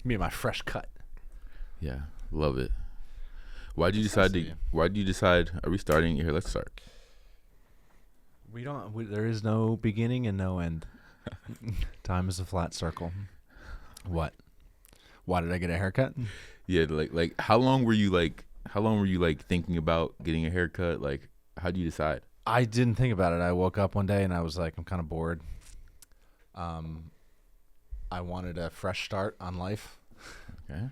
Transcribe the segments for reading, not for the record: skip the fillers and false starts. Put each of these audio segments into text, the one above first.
Me and my fresh cut. Yeah, love it. Why'd you decide? Are we starting here? Let's start. There is no beginning and no end. Time is a flat circle. What? Why did I get a haircut? Yeah, like how long were you thinking about getting a haircut? Like, how'd you decide? I didn't think about it. I woke up one day and I was like, I'm kind of bored. I wanted a fresh start on life. Okay.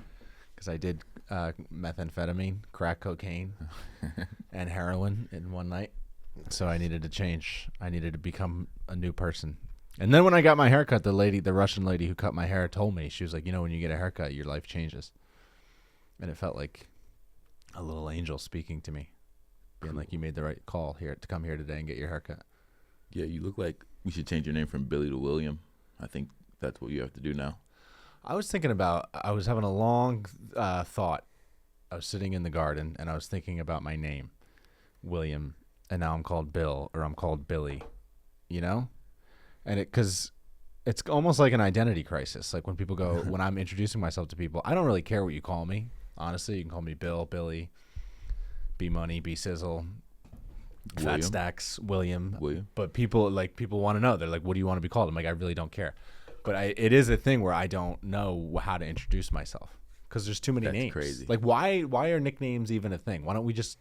Because I did methamphetamine, crack cocaine, and heroin in one night. So I needed to change. I needed to become a new person. And then when I got my haircut, the Russian lady who cut my hair told me, she was like, when you get a haircut, your life changes. And it felt like a little angel speaking to me, being like, you made the right call here to come here today and get your haircut. Yeah, you look like we should change your name from Billy to William. I think that's what you have to do now. I was having a long thought. I was sitting in the garden and I was thinking about my name, William, and now I'm called Bill or I'm called Billy, And because it's almost like an identity crisis. Like when people go, when I'm introducing myself to people, I don't really care what you call me. Honestly, you can call me Bill, Billy, B Money, B Sizzle, Fat Stacks, William. But people want to know. They're like, what do you want to be called? I'm like, I really don't care. But it is a thing where I don't know how to introduce myself because there's too many names. Crazy. Like why are nicknames even a thing? Why don't we just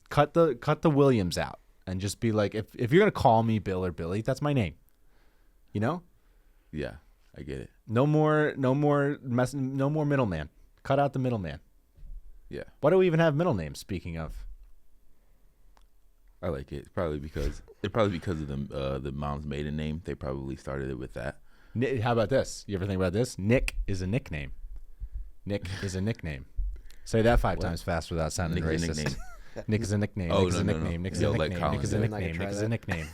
cut the Williams out and just be like, if you're gonna call me Bill or Billy, that's my name. Yeah, I get it. No more middleman. Cut out the middleman. Yeah. Why do we even have middle names? Speaking of, I like it. Probably because of the mom's maiden name. They probably started it with that. How about this? You ever think about this? Nick is a nickname. Nick is a nickname. Say that 5 times fast without sounding Nick racist. Nick is a nickname. Oh, Nick is a nickname. Nick is a nickname. Nick is a nickname. Nick is a nickname.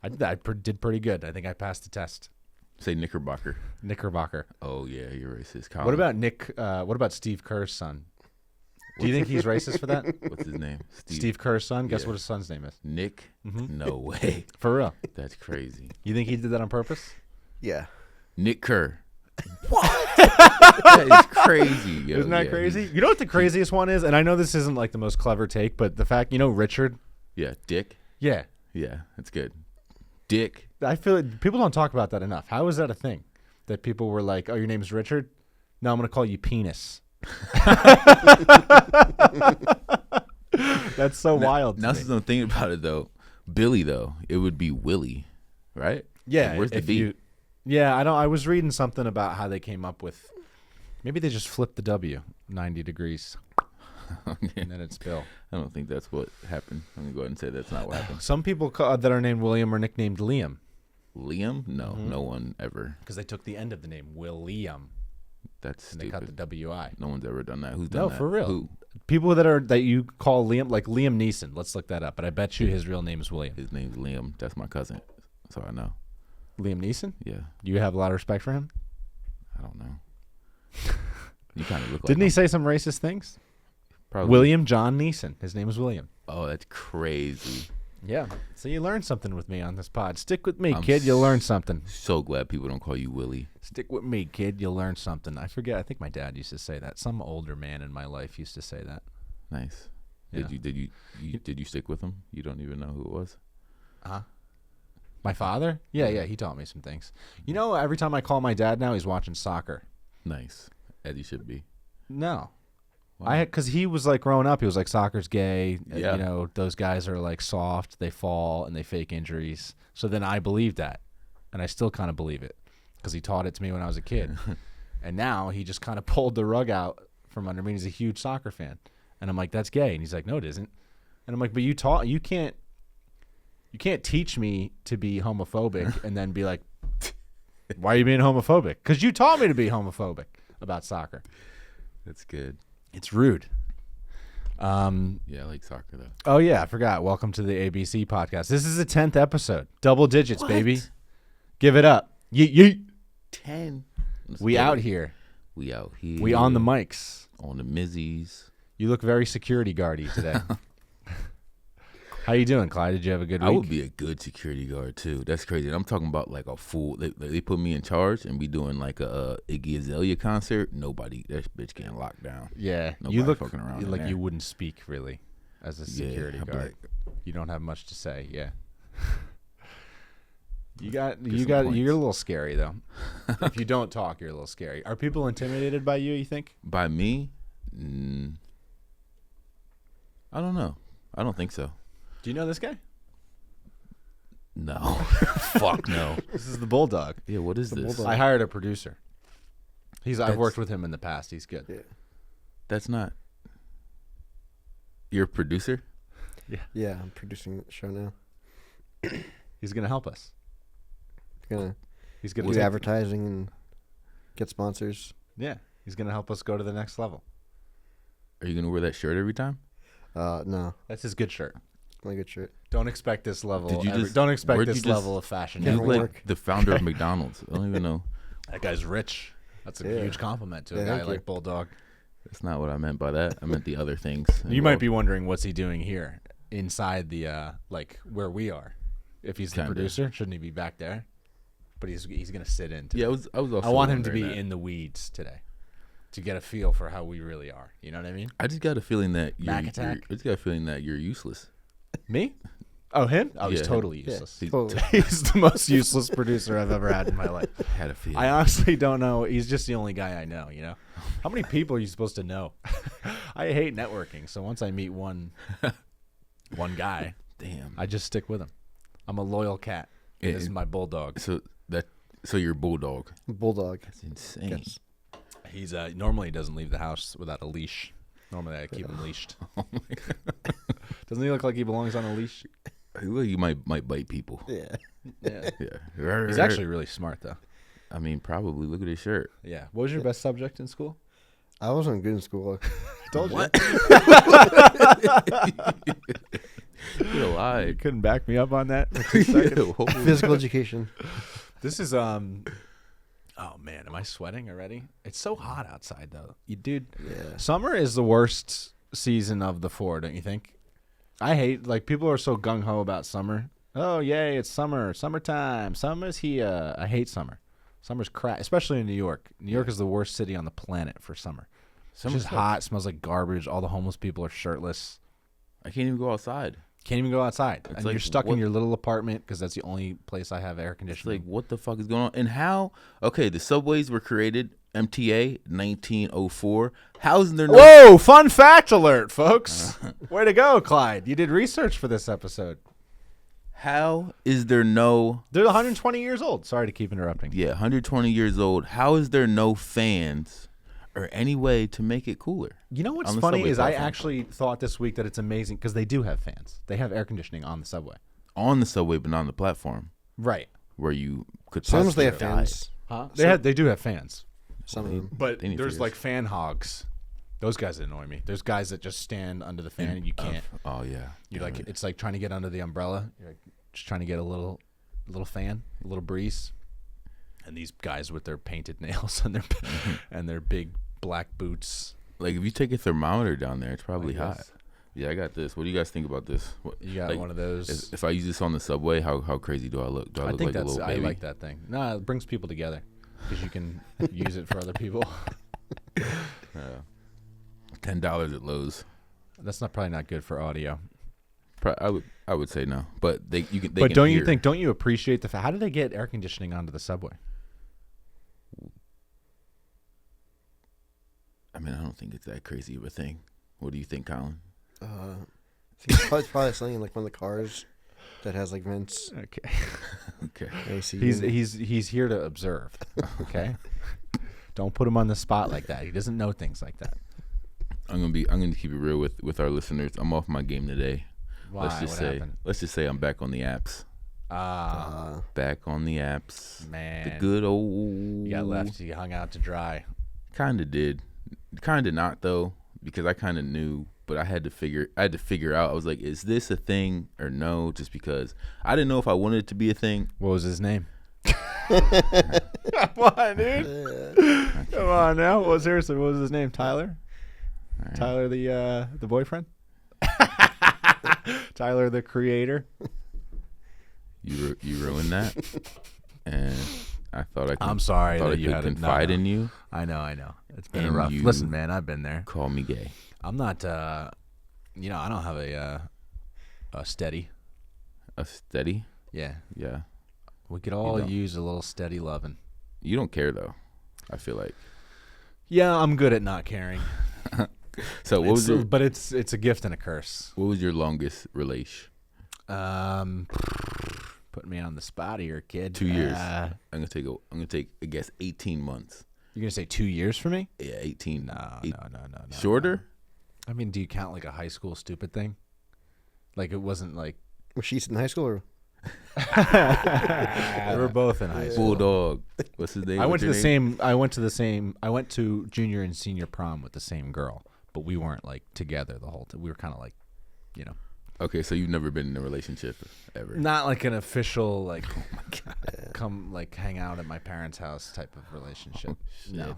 I did pretty good. I think I passed the test. Say Knickerbocker. Knickerbocker. Oh yeah, you're racist. Colin. What about Nick? What about Steve Kerr's son? Do you think he's racist for that? What's his name? Steve Kerr's son? Guess what his son's name is? Nick? No way. For real? That's crazy. You think he did that on purpose? Yeah. Nick Kerr. What? That is crazy. Yo. Isn't that crazy? You know what the craziest one is? And I know this isn't like the most clever take, but the fact, Richard? Yeah, Dick? Yeah. Yeah, that's good. Dick. I feel like people don't talk about that enough. How is that a thing? That people were like, oh, your name's Richard? No, I'm going to call you Penis. That's so wild. Now since I'm thinking about it, though, Billy, though, it would be Willie, right? Yeah. Like, where's the B? I was reading something about how they came up with, maybe they just flipped the W 90 degrees. And then it's Bill. I don't think that's what happened. I'm going to go ahead and say that's not what happened. Some people that are named William are nicknamed Liam. Liam? No, no one ever. Because they took the end of the name, William. That's stupid. And they cut the W-I. No one's ever done that. Who's done that? No, for real. Who? People that you call Liam, like Liam Neeson. Let's look that up. But I bet you his real name is William. His name's Liam. That's my cousin. So I know. Liam Neeson? Yeah. Do you have a lot of respect for him? I don't know. You kind of look like Didn't he him. say some racist things? Probably. William John Neeson. His name is William. Oh, that's crazy. Yeah. So you learned something with me on this pod. Stick with me, kid. You'll learn something. So glad people don't call you Willie. Stick with me, kid. You'll learn something. I forget. I think my dad used to say that. Some older man in my life used to say that. Nice. Yeah. Did you stick with him? You don't even know who it was? Huh? My father? Yeah. He taught me some things. Every time I call my dad now, he's watching soccer. Nice. As he should be. No. Wow. Because he was like growing up, he was like, soccer's gay. Yeah. Those guys are like soft, they fall and they fake injuries. So then I believed that, and I still kind of believe it because he taught it to me when I was a kid. And now he just kind of pulled the rug out from under me. He's a huge soccer fan, and I'm like, that's gay, and he's like, no, it isn't. And I'm like, but you can't teach me to be homophobic and then be like, why are you being homophobic? Because you taught me to be homophobic about soccer. That's good. It's rude. Yeah, I like soccer, though. Oh, yeah, I forgot. Welcome to the ABC podcast. This is the 10th episode. Double digits, baby. Give it up. Yeet. 10. We out here. We out here. We on the mics. On the Mizzies. You look very security guardy today. How you doing, Clyde? Did you have a good week? I would be a good security guard too. That's crazy. And I'm talking about like a full. They put me in charge and be doing like a Iggy Azalea concert. Nobody, that bitch getting locked down. Yeah, Nobody you look fucking around like in you there. wouldn't speak really as a security I'd be guard. like, You don't have much to say. Yeah. You're some a points. little scary though. If you don't talk, you're a little scary. Are people intimidated by you think? By me? I don't know. I don't think so. Do you know this guy? No. Fuck no. This is the BullDawg. Yeah, what is this? I hired a producer. I've worked with him in the past. He's good. Yeah. That's not. You're a producer? Yeah, I'm producing the show now. He's gonna help us. Gonna He's gonna do take- advertising and get sponsors. Yeah, he's gonna help us go to the next level. Are you gonna wear that shirt every time? No, That's his good shirt. my good shirt. Don't expect this level. Did you just- don't expect where'd you this just- level of fashion. You Yeah. look every like week. the founder of McDonald's. I don't even know. That guy's rich. That's a Yeah. huge compliment to a Yeah, guy thank like you. BullDawg. That's not what I meant by that. I meant the other things. You might be wondering what's he doing here inside the like where we are. If he's the Kinda. producer, shouldn't he be back there? But he's gonna sit in. Today. Yeah, I was also I want him to be wondering that. in the weeds today, to get a feel for how we really are. You know what I mean? I just got a feeling that Mac attack? I just got a feeling that you're useless. Me? Oh, him? Oh, he's Yeah. totally Yeah. useless. Totally. He's the most useless producer I've ever had in my life. I had a feeling. I honestly don't know. He's just the only guy I know, you know? How many people are you supposed to know? I hate networking, so once I meet one guy, Damn. I just stick with him. I'm a loyal cat. Yeah, This is my BullDawg. So you're BullDawg. BullDawg. That's insane. Yes. He's normally he doesn't leave the house without a leash. Normally I keep him leashed. Oh my God. Doesn't he look like he belongs on a leash? Well, you might bite people. Yeah. Yeah. Yeah. He's actually really smart though. I mean, probably. Look at his shirt. Yeah. What was your best subject in school? I wasn't good in school. Told What? You're you. alive. Couldn't back me up on that. Physical education. This is oh man, am I sweating already? It's so hot outside though. Dude, Yeah. summer is the worst season of the four, don't you think? I hate like people are so gung ho about summer. Oh yay, it's summer, summertime, summer's here. I hate summer. Summer's crap, especially in New York. New York is the worst city on the planet for summer. It's Summer's just hot, smells like garbage. All the homeless people are shirtless. I can't even go outside. Can't even go outside, It's and like, you're stuck in what- your little apartment because that's the only place I have air It's conditioning. like, what the fuck is going on? And how? Okay, the subways were created MTA 1904. How is there no? Whoa! Fun fact alert, folks. Way to go, Clyde. You did research for this episode. How is there no? They're 120 years old. Sorry to keep interrupting. Yeah, 120 years old. How is there no fans or any way to make it cooler? You know what's On the funny subway is I platform. actually thought this week that it's amazing because they do have fans. They have air conditioning on the subway. On the subway, but not on the platform Right. where you could. Sometimes they have possibly die. fans. Huh? So- They do have fans. Some of them. But They need there's figures. like fan hogs. Those guys annoy me. There's guys that just stand under the fan and you can't. Oh yeah. You're like it's like trying to get under the umbrella. You're like just trying to get a little fan, a little breeze. And these guys with their painted nails and their and their big black boots. Like if you take a thermometer down there, it's probably Like hot. this. Yeah, I got this. What do you guys think about this? What, You got like, one of those. if I use this on the subway, how crazy do I look? Do I I look think like a that's. little I baby? like that thing. No, it brings people together because you can use it for other people. $10 at Lowe's. That's not probably not good for audio. I would say no, but they you can. They But can don't you hear. think? Don't you appreciate the fact? How did they get air conditioning onto the subway? I mean, I don't think it's that crazy of a thing. What do you think, Colin? I think it's probably something in like one of the cars that has like vents. Okay. Okay. AC. He's here to observe. Okay. Don't put him on the spot like that. He doesn't know things like that. I'm gonna keep it real with our listeners. I'm off my game today. Why? Let's just What say happened? let's just say I'm back on the apps. Back on the apps. Man. The good old. You got left. You hung out to dry. Kinda did. Kinda not though, because I kinda knew, but I had to figure out. I was like, is this a thing or no? Just because I didn't know if I wanted it to be a thing. What was his name? Come on, dude. Come on now. Seriously, what was his name? Tyler? All right. Tyler, the boyfriend? Tyler, the creator. You ruined that, and I thought I could. I'm sorry thought that I you could had confide no. in you. I know. It's been And rough. you Listen, man, I've been there. Call me gay. I'm not. I don't have a steady. A steady. Yeah, Yeah. we could all don't. use a little steady loving. You don't care though. I feel like. Yeah, I'm good at not caring. So what was your? But it's a gift and a curse. What was your longest relation? Putting me on the spot here, kid. 2 years. I'm gonna take a guess. 18 months. You're gonna say 2 years for me? Yeah, 18. No. Shorter? I mean, do you count like a high school stupid thing? Like it wasn't like Was she in high school or? we were both in high school. BullDawg. What's his name? I went to What's the your name? same. I went to junior and senior prom with the same girl, but we weren't like together the whole time. We were kind of like, Okay, so you've never been in a relationship ever. not like an official like, come like hang out at my parents' house type of relationship. No,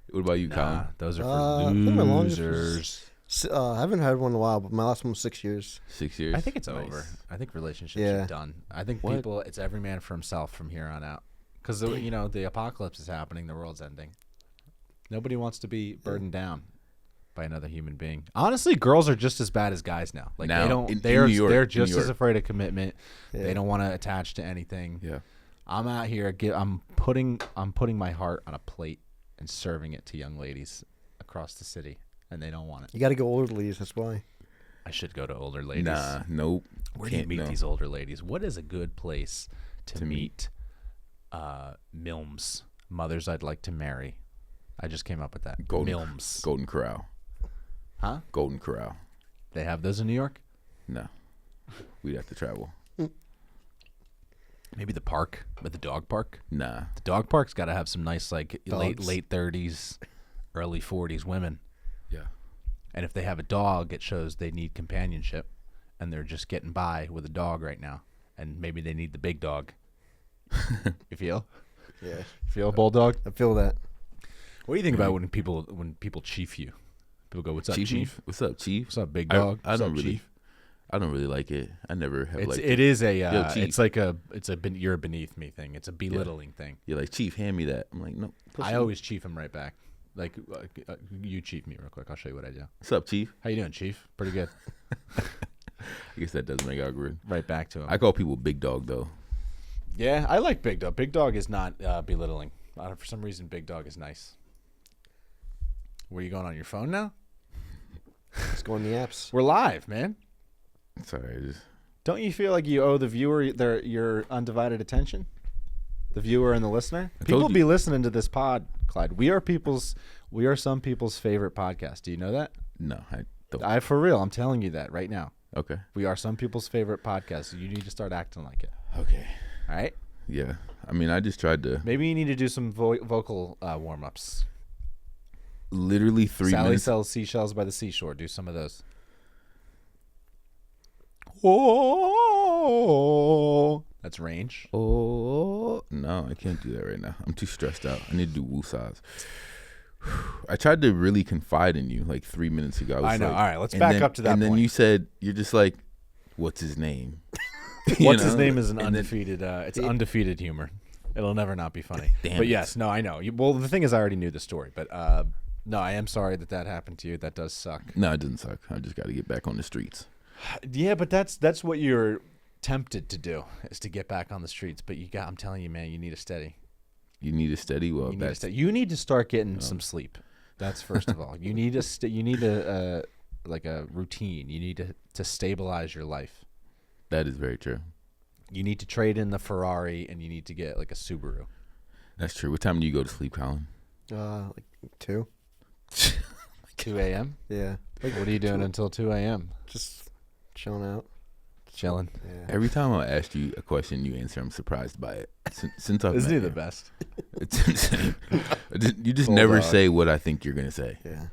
What about you, Colin? nah, those are I for think my longest losers. I haven't had one in a while, but my last one was 6 years. 6 years. I think it's Nice. over. I think relationships Yeah. are done. I think What? people, it's every man for himself from here on out. Because, the apocalypse is happening. The world's ending. Nobody wants to be burdened down by another human being. Honestly, girls are just as bad as guys now. Like Now, they don't. in They're New York- they're in just New as York. afraid of commitment. Yeah. They don't want to attach to anything. Yeah. I'm out here. I'm putting my heart on a plate and serving it to young ladies across the city, and they don't want it. You got to go older, ladies. That's why. I should go to older ladies. Nah, nope. Where do you Can't- meet no. these older ladies? What is a good place to To meet milms, mothers I'd like to marry? I just came up with that. Milms. Golden Corral. Huh? Golden Corral. They have those in New York? No. We'd have to travel. Maybe the park, but the dog park. Nah. The dog park's got to have some nice, like Dogs. late 30s, early 40s women. Yeah. And if they have a dog, it shows they need companionship, and they're just getting by with a dog right now. And maybe they need the big dog. You feel? Yeah. Feel a bulldog? I feel that. What do you think about when people chief you? People go, "What's up, Chief? chief? What's up, Chief? What's up, big dog? I What's don't up, really. chief?" I don't really like it. I never have liked It is a Yo, chief. it's like you're beneath me thing. It's a belittling thing. You're like, Chief, hand me that. I'm like, no. I always chief him right back. Like you chief me real quick. I'll show you what I do. What's up, Chief? How you doing, chief? Pretty good. I guess that does make algorithm. Right back to him. I call people Big Dog though. Yeah, I like big dog. Big dog is not belittling. For some reason, big dog is nice. Where you going on your phone now? Let's go on the apps. We're live, man. Sorry, I just Don't you feel like you owe the viewer your undivided attention? The viewer and the listener? I People told be you. listening to this pod, Clyde. We are some people's favorite podcast. Do you know that? no. I don't. For real, I'm telling you that right now. Okay. We are some people's favorite podcast. You need to start acting like it. Okay. All right? Yeah. I mean, I just tried to Maybe you need to do some vocal warm-ups. literally 3 Sally minutes. sells seashells by the seashore. Do some of those. Oh, that's range. Oh no, I can't do that right now. I'm too stressed out. I need to do woosahs. I tried to really confide in you like 3 minutes ago. I know. Like, All right, let's and back then- up to that And then point. you said you're just like, what's his name? You What's his know? name is an And then- undefeated. It's undefeated humor. It'll never not be funny. Damn but it. yes, no, I know. Well, the thing is, I already knew the story. But no, I am sorry that happened to you. That does suck. No, it doesn't suck. I just got to get back on the streets. Yeah, but that's what you're tempted to do, is to get back on the streets. But I'm telling you, man, you need a steady. You need a steady. Well, You need to start getting some sleep. That's first of all. You need a like a routine. You need to stabilize your life. that is very true. You need to trade in the Ferrari, and you need to get like a Subaru. That's true. What time do you go to sleep, Colin? Like 2. 2 a.m. Yeah. What are you doing until 2 a.m.? Just chilling out. Chilling. Yeah. Every time I ask you a question, you answer. I'm surprised by it. Since I've Isn't met he the you. best? It's insane. You just BullDawg. never say what I think you're gonna say. Yeah.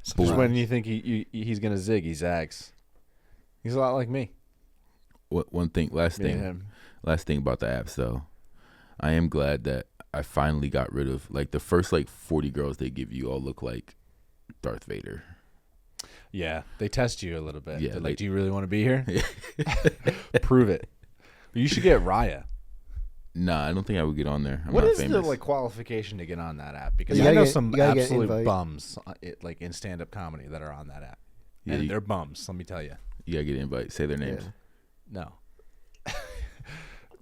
Just when you think he's gonna zig, he zags. He's a lot like me. One thing, last Me and thing him. about the apps though. I am glad that I finally got rid of like the first like 40 girls they give you all look like Darth Vader. Yeah, they test you a little bit. Yeah, They're like- do you really want to be here? Prove it. You should get Raya. Nah, I don't think I would get on there. I'm What not is famous. the qualification to get on that app? Because You I gotta know get- some you gotta get absolute invite. bums in stand-up comedy that are on that app. Yeah, And you- they're bums, let me tell you. You gotta get an invite. Say their names. Yeah. No.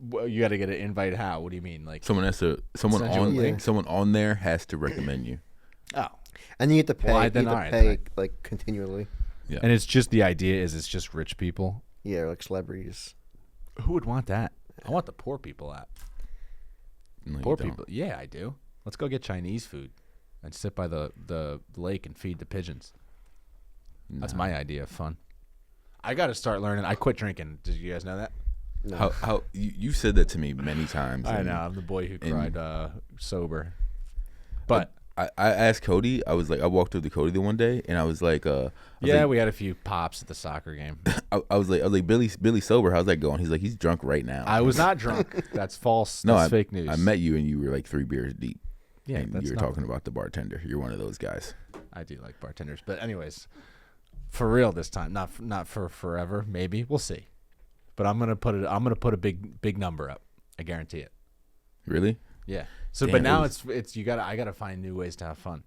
Well, you got to get an invite. How? What do you mean? Like, Someone has to. Someone Send you a on. link. Someone on there has to recommend you. oh, And you get to pay. Well, you then get to alright, pay then. like continually. Yeah. and it's just the idea is it's just rich people. Yeah, like celebrities. Who would want that? I want the poor people app. No, you Poor don't. people. Yeah, I do. Let's go get Chinese food and sit by the lake and feed the pigeons. That's Nah. my idea of fun. I got to start learning. I quit drinking. Did you guys know that? No. How you said that to me many times. I and know. I'm the boy who and- cried sober. But I asked Cody. I was like, I walked up to Cody the one day, and I was like, we had a few pops at the soccer game. I was like, Billy sober. How's that going? He's like, he's drunk right now. I was not drunk. That's false. No, That's fake news. I met you, and you were like 3 beers deep. Yeah, and that's you were not- talking about the bartender. You're one of those guys. I do like bartenders, but anyways, for real this time, not for forever. Maybe we'll see. But I'm gonna put a big number up. I guarantee it. Really? Yeah. So, Damn, but it now was- I gotta find new ways to have fun.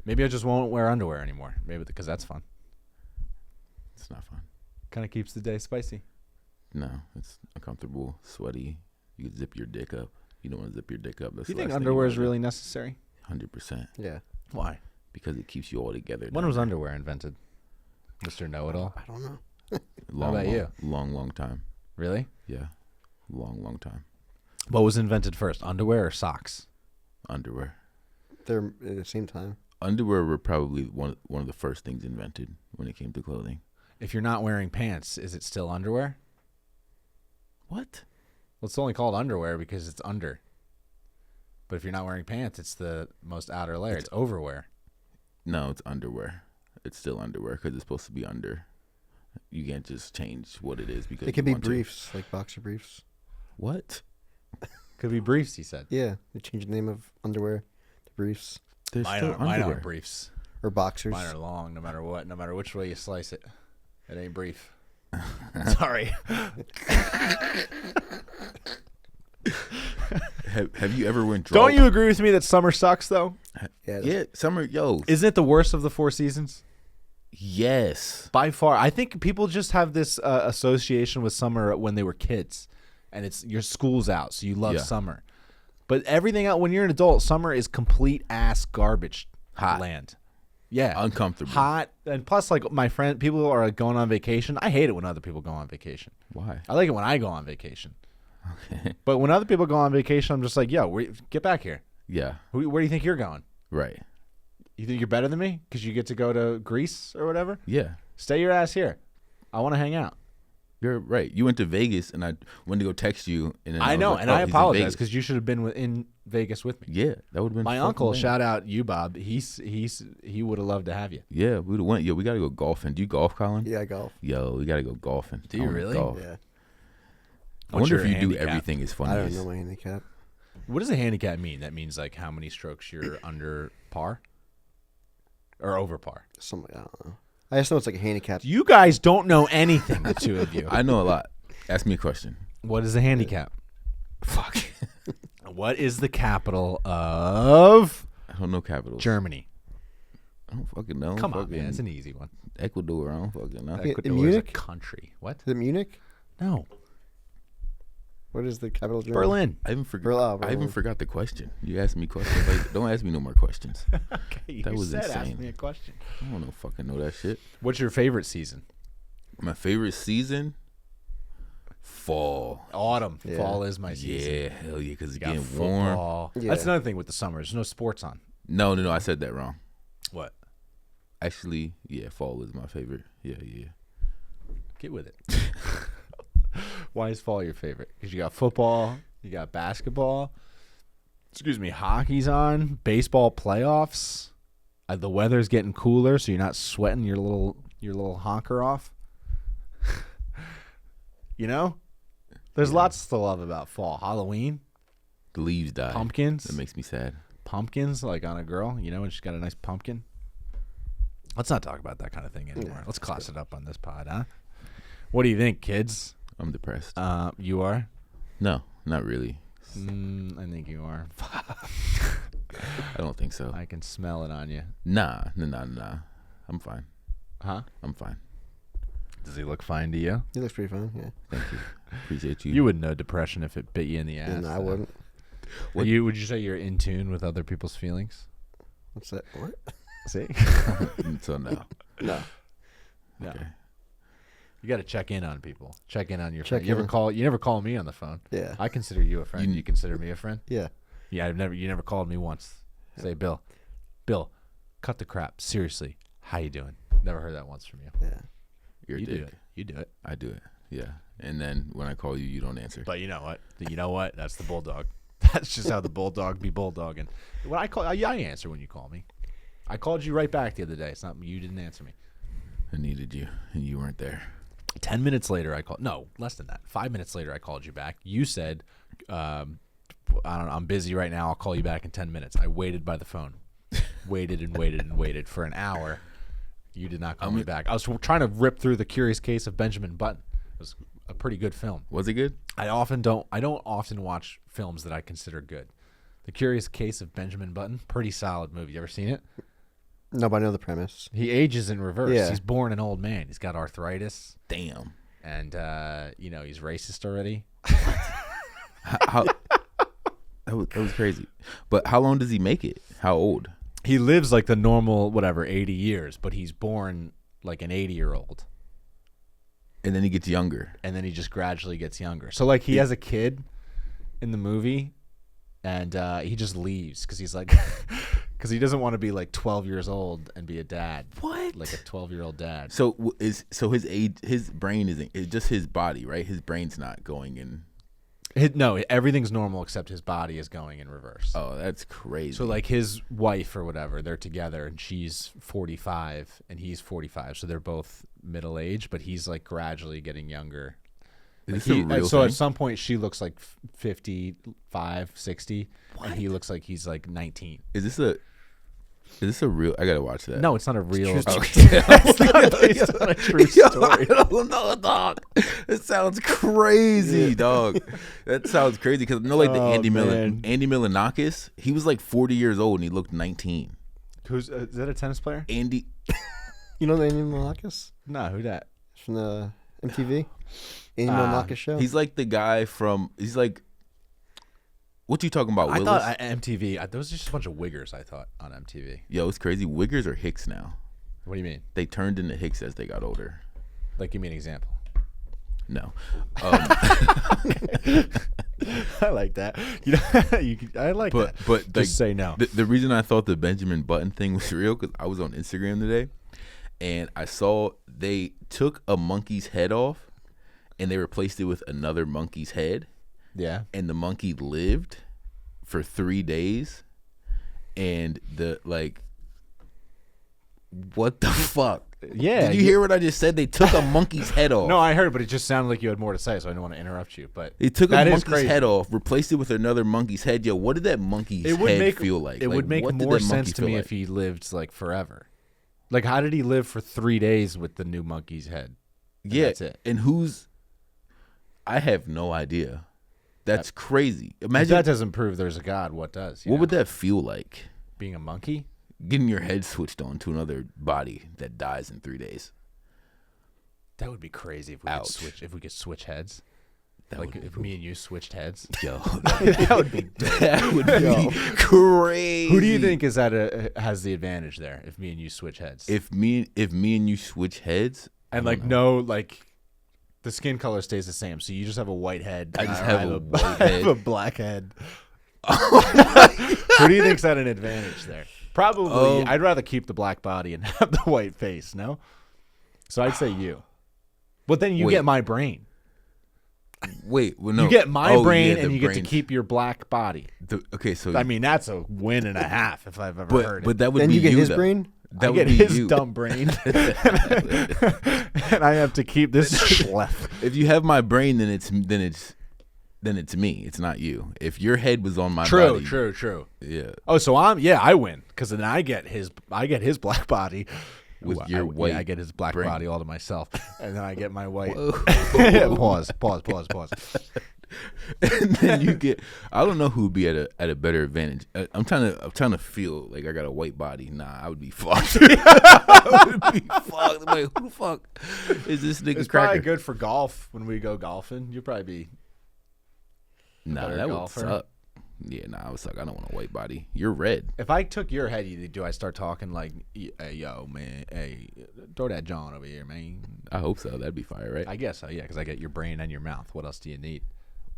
Maybe I just won't wear underwear anymore. Maybe because that's fun. It's not fun. Kind of keeps the day spicy. No, it's uncomfortable, sweaty. You can zip your dick up. You don't want to zip your dick up. That's Do you the think last thing underwear wanna is do. really necessary? 100%? Yeah. Why? Because it keeps you all together. When down was there. underwear invented, Mr. Know-It-all? I don't know. Long, about long, you? long time. Really? Yeah, long time. What was invented first, underwear or socks? Underwear. They're at the same time. Underwear were probably one of the first things invented when it came to clothing. If you're not wearing pants, is it still underwear? What? Well, it's only called underwear because it's under. But if you're not wearing pants, it's the most outer layer. It's overwear. No, it's underwear. It's still underwear because it's supposed to be under. You can't just change what it is because It could you be want to. briefs, like boxer briefs. What? Could be briefs, he said. Yeah, they changed the name of underwear to briefs There's still Mine underwear. aren't briefs. or boxers. Mine are long, no matter what, no matter which way you slice it. It ain't brief. Sorry. Have you ever went? Don't you agree with me that summer sucks, though? Yeah, Yeah, summer. Yo, Isn't it the worst of the 4 seasons? yes. By far. I think people just have this association with summer when they were kids. And it's your school's out, so you love Yeah. summer. But everything else, when you're an adult, summer is complete ass garbage Hot. land. Yeah. Uncomfortable. Hot. And plus, like, my friend, people are like, going on vacation. I hate it when other people go on vacation. Why? I like it when I go on vacation. But when other people go on vacation, I'm just like, yo, get back here. Yeah. Where do you think you're going? Right. You think you're better than me because you get to go to Greece or whatever? Yeah. Stay your ass here. I want to hang out. You're right. You went to Vegas, and I went to go text you, and then I was know, like, and oh, I he's in apologize Vegas. because you should have been in Vegas with me. Yeah, that would have been My fucking uncle, lit. shout out you, Bob. He would have loved to have you. Yeah, we would have went. Yo, we got to go golfing. Do you golf, Colin? Yeah, golf. Yo, we got to go golfing. Do you I wanna really? Golf. Yeah. I wonder What's if your you do handicap? everything as fun I don't as. know my handicap. What does a handicap mean? That means like how many strokes you're under par or over par. Something I don't know. I just know it's like a handicap. You guys don't know anything, the two of you. I know a lot. Ask me a question. What is a handicap? Fuck. What is the capital of I don't know capitals. Germany? I don't fucking know. Come on, Fucking man. It's an easy one. Ecuador. I don't fucking know. in Ecuador is a Munich? country. What? Is it Munich? No. What is the capital of Germany? Berlin. I even forgot. Berlin. I even forgot the question. You asked me questions. Like, don't ask me no more questions. Okay, That you was said insane. ask me a question. I don't know. Fucking know that shit. What's your favorite season? My favorite season. Fall. Autumn. Yeah. Fall is my season. Yeah, hell yeah, because it's You got getting warm. football. Yeah. That's another thing with the summer. There's no sports on. No, I said that wrong. What? Actually, yeah, fall is my favorite. Yeah. Get with it. Why is fall your favorite? Because you got football, you got basketball. Excuse me, hockey's on. Baseball playoffs. The weather's getting cooler, so you're not sweating your little honker off. You know, there's lots to love about fall. Halloween, The leaves die. pumpkins, That makes me sad. pumpkins like on a girl. You know, when she's got a nice pumpkin. Let's not talk about that kind of thing anymore. Let's class it up on this pod, huh? What do you think, kids? I'm depressed. You are? No, not really. I think you are. I don't think so. I can smell it on you. Nah. I'm fine. Huh? I'm fine. Does he look fine to you? He looks pretty fine. Yeah. Thank you. Appreciate you. You wouldn't know depression if it bit you in the ass. And I wouldn't. Would you say you're in tune with other people's feelings? What's that? What? See? So no. No. No. Okay. You got to check in on people. Check in on your Check friend. in. You never call me on the phone. Yeah. I consider you a friend. You consider me a friend? Yeah. Yeah, you never called me once. Say, Bill, cut the crap. Seriously, how you doing? Never heard that once from you. Yeah. You're a You do dick. it. You do it. I do it. Yeah. And then when I call you, you don't answer. Uh, But you know what? That's the BullDawg. That's just how the BullDawg be bulldogging. When I answer when you call me. I called you right back the other day. It's not you didn't answer me. I needed you, and you weren't there. 10 minutes later, I called. No, less than that. 5 minutes later, I called you back. You said, I don't know, I'm busy right now. I'll call you back in 10 minutes. I waited by the phone. Waited and waited and waited for an hour. You did not call me back. I was trying to rip through The Curious Case of Benjamin Button. It was a pretty good film. Was it good? I don't often watch films that I consider good. The Curious Case of Benjamin Button, pretty solid movie. You ever seen it? No, but I know the premise. He ages in reverse. Yeah. He's born an old man. He's got arthritis. Damn. And, he's racist already. How that was crazy. But how long does he make it? How old? He lives like the normal, 80 years, but he's born like an 80-year-old. And then he gets younger. And then he just gradually gets younger. So, like, he has a kid in the movie, and he just leaves because he's like... Because he doesn't want to be like 12 years old and be a dad. What? Like a 12-year-old dad. So his age, his brain isn't. It's just his body, right? His brain's not going in. No, everything's normal except his body is going in reverse. Oh, that's crazy. So like his wife or whatever, they're together and she's 45 and he's 45. So they're both middle age, but he's like gradually getting younger. Is Like this a real so thing? at some point she looks like 55, 60, and he looks like he's like 19. Is this a real? I gotta watch that. No, it's not a real. It's true It's not based on a true story. I don't know, dog. It sounds crazy, dog. That sounds crazy because the Oh, Andy man. Milonakis, he was like 40 years old and he looked 19. Is that a tennis player? Andy, You know the Andy Milonakis No, who that? from the MTV Andy Milonakis show? he's like the guy from. He's like, what you talking about? I Willis? thought MTV. There was just a bunch of wiggers. I thought on MTV. Yo, it's crazy. Wiggers are Hicks now. What do you mean? They turned into Hicks as they got older. Like, give me an example. No. I like that. I like But that. but Just like, say no. The reason I thought the Benjamin Button thing was real because I was on Instagram today, and I saw they took a monkey's head off, and they replaced it with another monkey's head, Yeah. and the monkey lived for 3 days, and what the fuck? Yeah. Did you hear what I just said? They took a monkey's head off. No, I heard, but it just sounded like you had more to say, so I didn't want to interrupt you. But They took a that is monkey's crazy. head off, replaced it with another monkey's head. Yo, what did that monkey's head feel like? It Like, would make what did more that monkey sense to feel me like? if he lived like forever. Like, how did he live for 3 days with the new monkey's head? And Yeah, that's it. and I have no idea. That's crazy. If Imagine that doesn't prove there's a God, what does? what would that feel like? Being a monkey? Getting your head switched on to another body that dies in 3 days. That would be crazy if we Ouch. could switch. If we could switch heads, That like would be if me and you switched heads. Yo, That would be. that would be crazy. Who do you think has the advantage there? If me and you switch heads, If me and you switch heads, and I like don't know. the skin color stays the same, so you just have a white head. I just or have a white I have head. a black head. Who do you think's at an advantage there? Probably, I'd rather keep the black body and have the white face. No, so I'd say you. But then you Wait. get my brain. Wait, well, no. You get my Oh, brain, yeah, and the you get to brains. keep your black body. Okay, so I mean, that's a win and a half if I've ever heard but it. that would Then be you get his though. brain? That I would get be his you. dumb brain, and I have to keep this schleff. If you have my brain, then it's me. It's not you. If your head was on my body, True. yeah. Oh, so I win because then I get his black body, with your white. I get his black brain. body all to myself, and then I get my white. Whoa. Pause. And then you get. I don't know who would be at a better advantage. I'm trying to feel like I got a white body. Nah, I would be fucked. I would be fucked. I'm like, who the fuck is this nigga? It's Cracker? probably good for golf when we go golfing. You'll probably be. Nah, better that golfer. would suck. Yeah, nah, I would suck. I don't want a white body. You're red. If I took your head, do I start talking like, hey, yo, man, hey, throw that John over here, man? I hope so. That'd be fire, right? I guess so, yeah, because I get your brain and your mouth. What else do you need?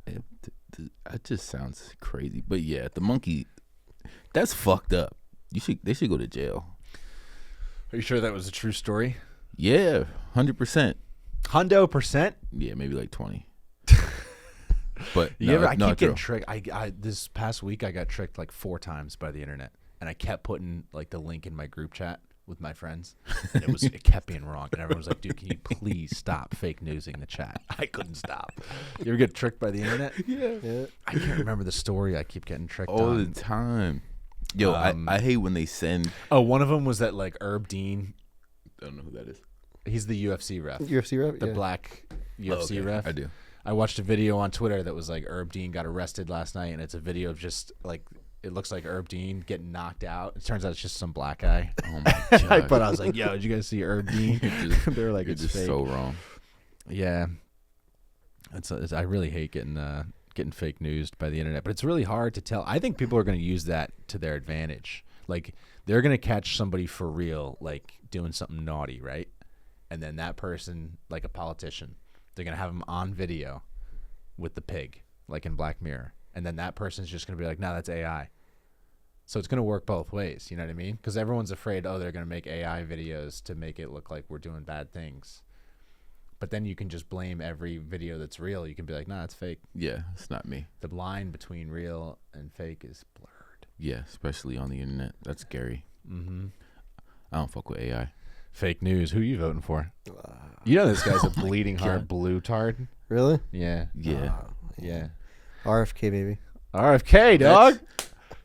That just sounds crazy. But yeah, the monkey, that's fucked up. They should go to jail. Are you sure that was a true story? Yeah, 100%. Hundo percent? Yeah, maybe like 20. But I no, keep true. getting tricked. I this past week I got tricked like 4 times by the internet, and I kept putting like the link in my group chat with my friends, and it kept being wrong, and everyone was like, "Dude, can you please stop fake newsing the chat?" I couldn't stop. You ever get tricked by the internet? Yeah. I can't remember the story. I keep getting tricked all on. the time. Yo, I hate when they send. Oh, one of them was that like Herb Dean. I don't know who that is. He's the UFC ref. UFC rep? The Yeah. black UFC okay. ref. I do. I watched a video on Twitter that was like Herb Dean got arrested last night, and it's a video of just like it looks like Herb Dean getting knocked out. It turns out it's just some black guy. Oh my god! But I was like, "Yo, did you guys see Herb Dean?" They were like, You're "It's just fake." so wrong. Yeah, I really hate getting fake news by the internet, but it's really hard to tell. I think people are going to use that to their advantage. Like they're going to catch somebody for real, like doing something naughty, right? And then that person, like a politician, they're going to have him on video with the pig, like in Black Mirror. And then that person's just going to be like, no, that's AI. So it's going to work both ways. You know what I mean? Because everyone's afraid, oh, they're going to make AI videos to make it look like we're doing bad things. But then you can just blame every video that's real. You can be like, nah, it's fake. Yeah, it's not me. The line between real and fake is blurred. Yeah, especially on the internet. That's scary. Mm-hmm. I don't fuck with AI. Fake news. Who are you voting for? You know this guy's a bleeding heart God. blue tard. Really? Yeah. Yeah. Yeah. RFK, baby. RFK, dog.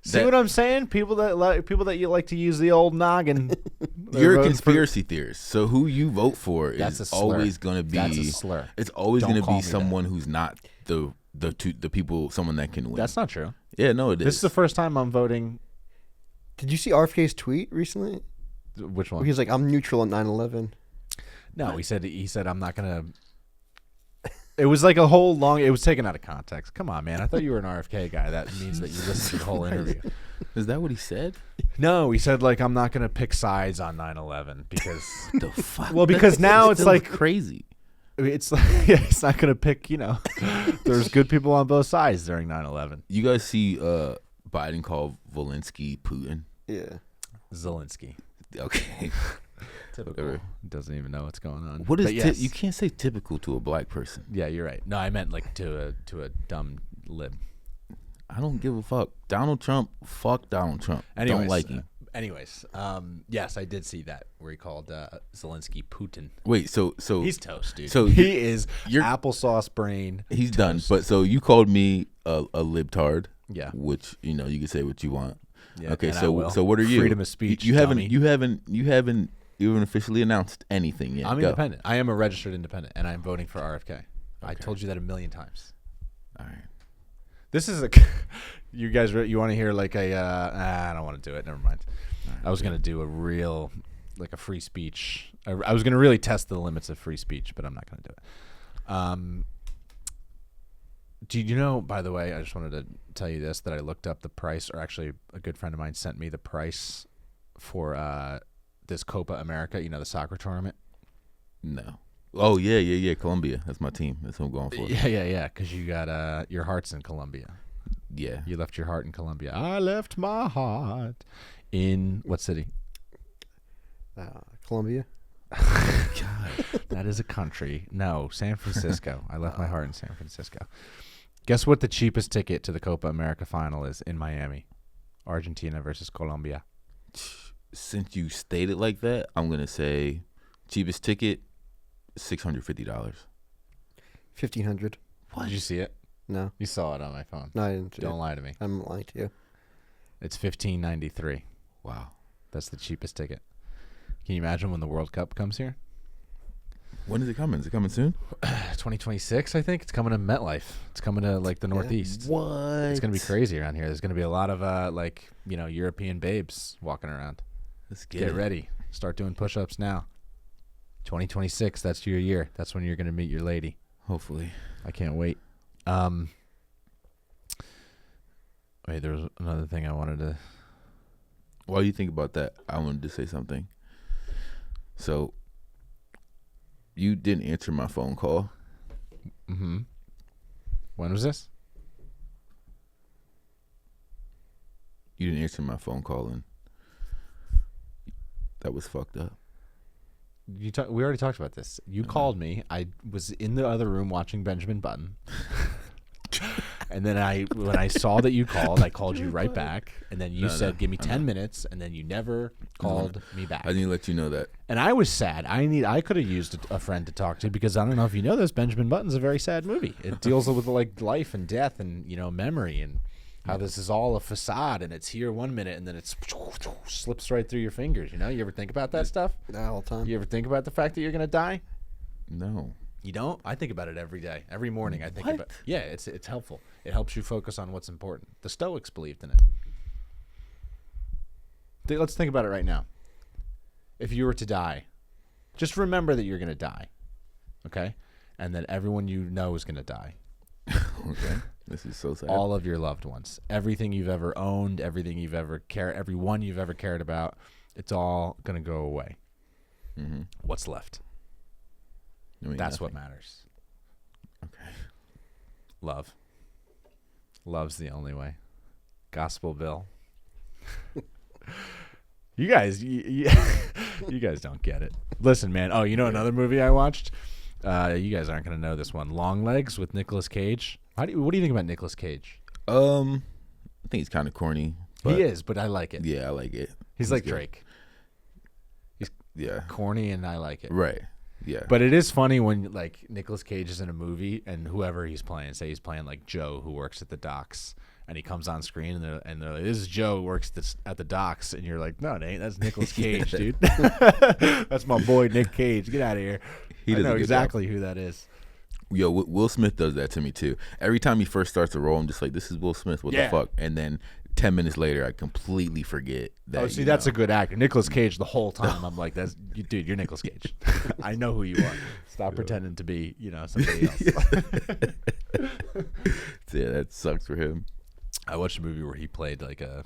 See that- what I'm saying? People that you like to use the old noggin. They're You're a voting conspiracy theorist. So who you vote for That's a is slur. always going to be. That's a slur. It's always Don't going to call be me that. someone who's not the people, someone that can win. That's not true. Yeah, no, it is. This is the first time I'm voting. Did you see RFK's tweet recently? Which Where one? he's like, I'm neutral on 9/11. No, he said I'm not gonna. It was like a whole long. It was taken out of context. Come on, man. I thought you were an RFK guy. That means that you listened to the whole interview. Is that what he said? No, he said like I'm not gonna pick sides on 9/11 because The fuck? Well, because now it's still like- crazy. it's like it's not gonna pick. There's good people on both sides during 9/11. You guys see Biden call Zelensky Putin? Yeah. Zelensky. Okay. Typical. Whatever. Doesn't even know what's going on. What is But yes. you can't say typical to a black person. Yeah, you're right. No, I meant like to a dumb lib. I don't give a fuck. Donald Trump, fuck Donald Trump. Anyways, Don't like him. Yes, I did see that where he called Zelensky Putin. Wait, so He's toast, dude. so he is you're- applesauce brain. he's done. toast. But so you called me a libtard, Yeah. which you can say what you want. Yeah, Okay, and I so will. what are you? Freedom of speech. You dummy. haven't even officially announced anything yet. I'm Go. independent. I am a registered independent, and I'm voting for RFK. I told you that a million times. All right. This is a. You guys, you want to hear like a? I don't want to do it. Never mind. I was gonna do a real, like a free speech. I was gonna really test the limits of free speech, but I'm not gonna do it. Do you know? By the way, I just wanted to tell you this: that I looked up the price, or actually, a good friend of mine sent me the price for this Copa America. You know, the soccer tournament. No. Oh yeah. Colombia. That's my team. That's what I'm going for. Yeah. Because you got your heart's in Colombia. Yeah. You left your heart in Colombia. I left my heart in what city? Colombia. God. That is a country. No, San Francisco. I left my heart in San Francisco. Guess what the cheapest ticket to the Copa America final is in Miami? Argentina versus Colombia. Since you stated like that, I'm gonna say cheapest ticket, $650. 1,500. Did you see it? No. You saw it on my phone. No, I didn't. see Don't it. lie to me. I'm lying to you. It's $15.93. Wow. That's the cheapest ticket. Can you imagine when the World Cup comes here? When is it coming? Is it coming soon? 2026, I think. It's coming to MetLife. It's coming to like the Northeast. What? It's gonna be crazy around here. There's gonna be a lot of European babes walking around. Let's Get ready. Start doing push-ups now. 2026. That's your year. That's when you're gonna meet your lady. Hopefully. I can't wait. Wait, there was another thing I wanted to. While you think about that, I wanted to say something. So, you didn't answer my phone call. Mm-hmm. When was this? You didn't answer my phone call, and that was fucked up. We already talked about this. You called me. I was in the other room watching Benjamin Button. And then when I saw that you called, I called you right back. And then you said, give me 10 minutes. And then you never called me back. I didn't let you know that. And I was sad. I could have used a friend to talk to, because I don't know if you know this, Benjamin Button's a very sad movie. It deals with like life and death and, memory, and how this is all a facade, and it's here 1 minute and then it slips right through your fingers. You ever think about that stuff? Yeah, all the time. You ever think about the fact that you're going to die? No. You don't? I think about it every day. Every morning I think What? about it. Yeah, it's helpful. It helps you focus on what's important. The Stoics believed in it. Let's think about it right now. If you were to die, just remember that you're going to die, okay? And that everyone you know is going to die. Okay. This is so sad. All of your loved ones. Everything you've ever owned, everything you've ever everyone you've ever cared about, it's all going to go away. Mm-hmm. What's left? That's what matters. Okay. Love. Love's the only way. Gospel Bill. You guys, you guys don't get it. Listen, man. Oh, another movie I watched? You guys aren't going to know this one. Long Legs with Nicolas Cage. What do you think about Nicolas Cage? I think he's kind of corny. He is, but I like it. Yeah, I like it. He's like good. Drake. He's Yeah. corny, and I like it. Right. Yeah. But it is funny when like Nicolas Cage is in a movie and whoever he's playing, say he's playing like Joe who works at the docks, and he comes on screen and they're like, this is Joe who works at the docks, and you're like, no, it ain't. That's Nicolas Cage, dude. That's my boy Nick Cage. Get out of here. He I does a know good exactly who that is. Yo, Will Smith does that to me too. Every time he first starts a role, I'm just like, this is Will Smith. What the fuck? And then 10 minutes later, I completely forget that. Oh, see, that's a good actor. Nicolas Cage, the whole time, I'm like, dude, you're Nicolas Cage. I know who you are. Stop pretending to be, somebody else. Yeah, that sucks for him. I watched a movie where he played like a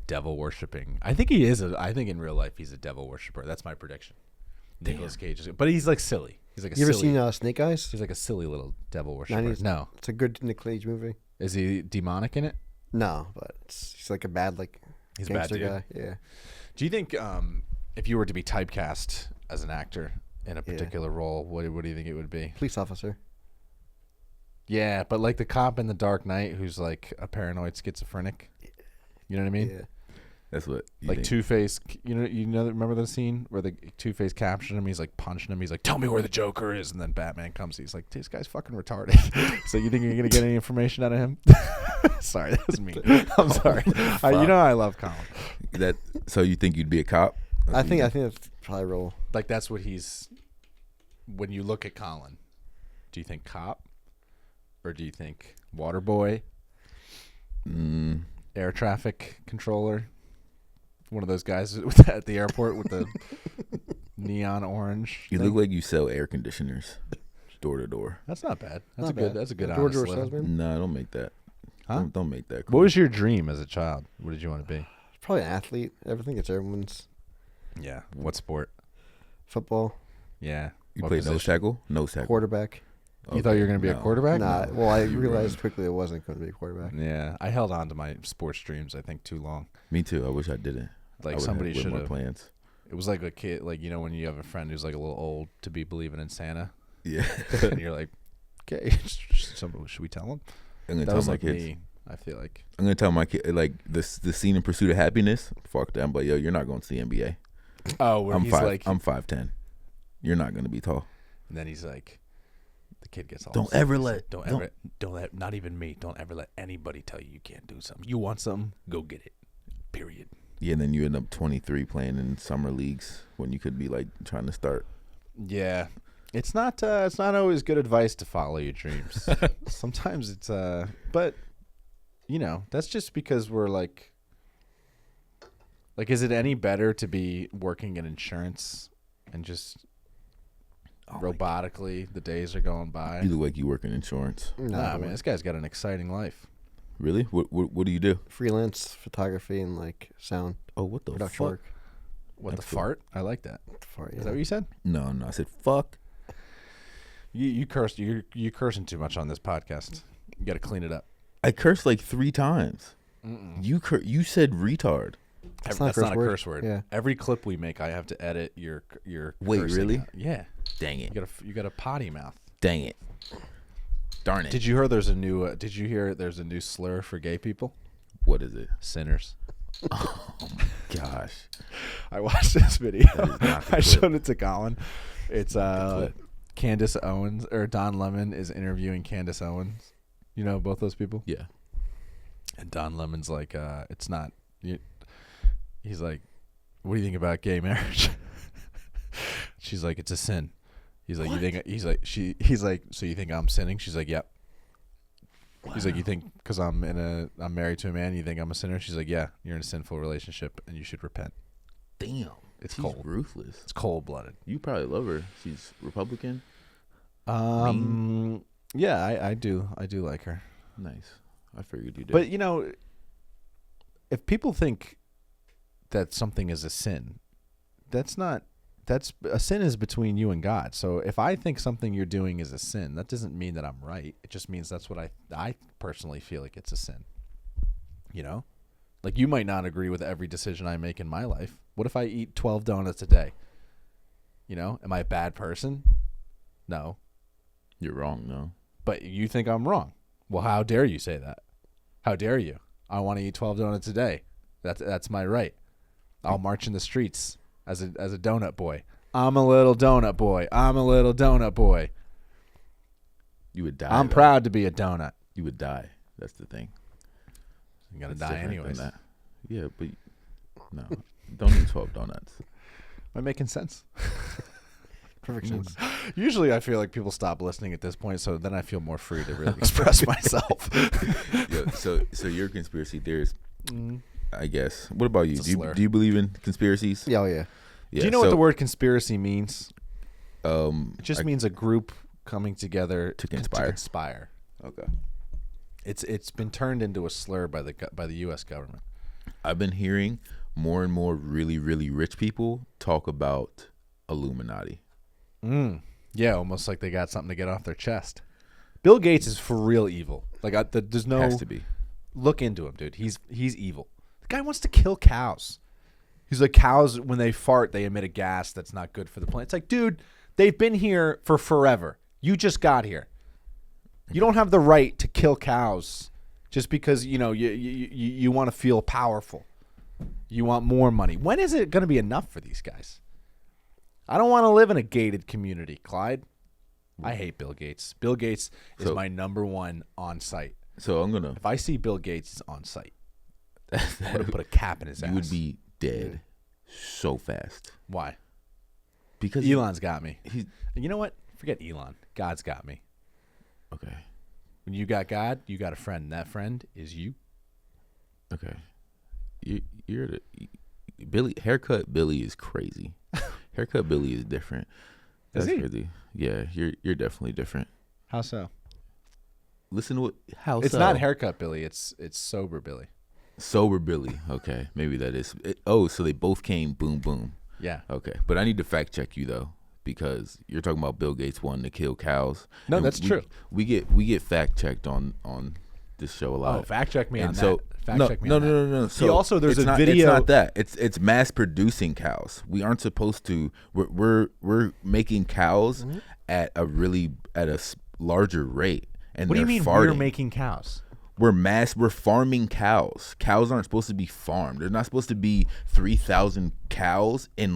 devil worshipping. I think he is. I think in real life he's a devil worshiper. That's my prediction. Nicolas Cage, but he's like silly. He's like You ever seen Snake Eyes? He's like a silly little devil worshiper. No, It's a good Nick Cage movie. is he demonic in it? No, but he's like a bad He's a bad gangster dude. guy. Yeah. Do you think if you were to be typecast as an actor in a particular role, what do you think it would be? Police officer. Yeah, but like the cop in The Dark Knight who's like a paranoid schizophrenic. You know what I mean? Yeah. That's what you Like think. Two-Face, remember the scene where the Two-Face captured him? He's like punching him. He's like, "Tell me where the Joker is," and then Batman comes. He's like, "This guy's fucking retarded." So you think you're gonna get any information out of him? Sorry, that was mean. I'm sorry. I love Colin. So you think you'd be a cop? I think that's probably a role. Like that's what he's. When you look at Colin, do you think cop, or do you think water boy, air traffic controller? One of those guys at the airport with the neon orange. You thing. look like you sell air conditioners door to door. That's not bad. That's Not a good. bad. That's a good Door-to-door honest living. salesman? No, don't make that. Huh? Don't make that. What was your dream as a child? What did you want to be? Probably an athlete. I think it's everyone's. Yeah. What sport? Football. Yeah. You What played nose position? tackle? Nose tackle. Quarterback. You thought you were going to be a No. quarterback? Nah. Well, I realized quickly it wasn't going to be a quarterback. Yeah. I held on to my sports dreams, I think, too long. Me too. I wish I didn't. Like I would somebody have way should more have. plans. It was like a kid, like, when you have a friend who's like a little old to be believing in Santa. Yeah. And you're like, okay, should we tell him? I'm gonna That tell was my like kids. me, I feel like. I'm gonna tell my kid like the scene in Pursuit of Happiness. Fuck that. But yo, you're not going to the NBA. Oh, where I'm he's 5. like, I'm 5'10". You're not gonna be tall. and then he's like, the kid gets all Don't upset. ever He's let- like, don't let, not even me. Don't ever let anybody tell you can't do something. You want something, go get it. Period. Yeah, and then you end up 23 playing in summer leagues when you could be like trying to start. Yeah. It's not always good advice to follow your dreams. Sometimes it's but you know, that's just because we're like is it any better to be working in insurance and just robotically the days are going by? You look like you work in insurance. Nah, man, this guy's got an exciting life. Really? What do you do? Freelance photography and like sound Oh, what the production fuck? work. What, the fart? I like that. Fart, Is that what you said? No, I said fuck. You cursed. You cursing too much on this podcast. You got to clean it up. I cursed like 3 times. Mm-mm. You said retard. That's not not a a curse curse word. Yeah. Every clip we make, I have to edit your. Wait, cursing really? out. Yeah. Dang it. You got a potty mouth. Dang it. Darn it. Did you hear there's a new? Did you hear there's a new slur for gay people? What is it? Sinners. Oh my gosh. I watched this video. That is not the I clip. showed it to Colin. It's clip. Candace Owens or Don Lemon is interviewing Candace Owens. You know both those people? Yeah. And Don Lemon's like, it's not. He's like, what do you think about gay marriage? She's like, it's a sin. He's like, What? you think? He's like, so you think I'm sinning? She's like, yep. He's like, you think because I'm married to a man, you think I'm a sinner? She's like, yeah, you're in a sinful relationship and you should repent. Damn. It's She's cold. ruthless. It's cold blooded. You probably love her. She's Republican. Yeah, I do like her. Nice. I figured you did. But you know, if people think that something is a sin, that's a sin is between you and God. So if I think something you're doing is a sin, that doesn't mean that I'm right. It just means that's what I personally feel like it's a sin. You know? Like you might not agree with every decision I make in my life. What if I eat 12 donuts a day? You know, am I a bad person? No. You're wrong, no. But you think I'm wrong. Well, how dare you say that? How dare you? I want to eat 12 donuts a day. That's my right. I'll march in the streets as a donut boy. I'm a little donut boy. I'm a little donut boy. You would die. I'm though. proud to be a donut. You would die. That's the thing. I'm gonna That's die different than anyways. that. Yeah, but no. Don't eat 12 donuts. Am I making sense? Perfect sense. Usually I feel like people stop listening at this point, so then I feel more free to really express myself. Yeah, so you're a conspiracy theorist, Mm. I guess. What about you? It's a Do you slur. do you believe in conspiracies? Yeah, oh yeah. Yeah, Do you know what the word conspiracy means? It just I- means a group coming together To conspire. conspire. Okay. It's been turned into a slur by the U.S. government. I've been hearing more and more really, really rich people talk about Illuminati. Yeah, almost like they got something to get off their chest. Bill Gates is for real evil. Like there's no Has to be. look into him, dude. He's evil. The guy wants to kill cows. He's like, cows when they fart, they emit a gas that's not good for the planet. It's like, dude, they've been here for forever. You just got here. You don't have the right to kill cows just because you want to feel powerful. You want more money. When is it going to be enough for these guys? I don't want to live in a gated community, Clyde. I hate Bill Gates. Bill Gates is my number one on site. So I'm gonna. If I see Bill Gates on site, I'm going to put a cap in his ass. You would be dead so fast Why? because Elon's got me. He's You know what? Forget Elon. God's got me. okay. When you got God, you got a friend. And that friend is you. Okay. You're the Billy. Haircut Billy is crazy. Haircut Billy is different. Is That's he? crazy. Yeah, you're definitely different. How so? Listen to what. How It's so? not haircut Billy. It's sober Billy. Sober Billy. Okay, maybe that is. So they both came boom boom. Yeah. Okay, but I need to fact check you though, because you're talking about Bill Gates wanting to kill cows. No, And that's true. We get fact checked on this show a lot. Oh, fact check me on And so that. Fact check me no, on that. no. So also, there's it's a not, video- It's not that. It's mass producing cows. We aren't supposed to. We're making cows at a larger rate. And What do you they're mean farting. we're making cows? We're farming cows. Cows aren't supposed to be farmed. There's not supposed to be 3,000 cows in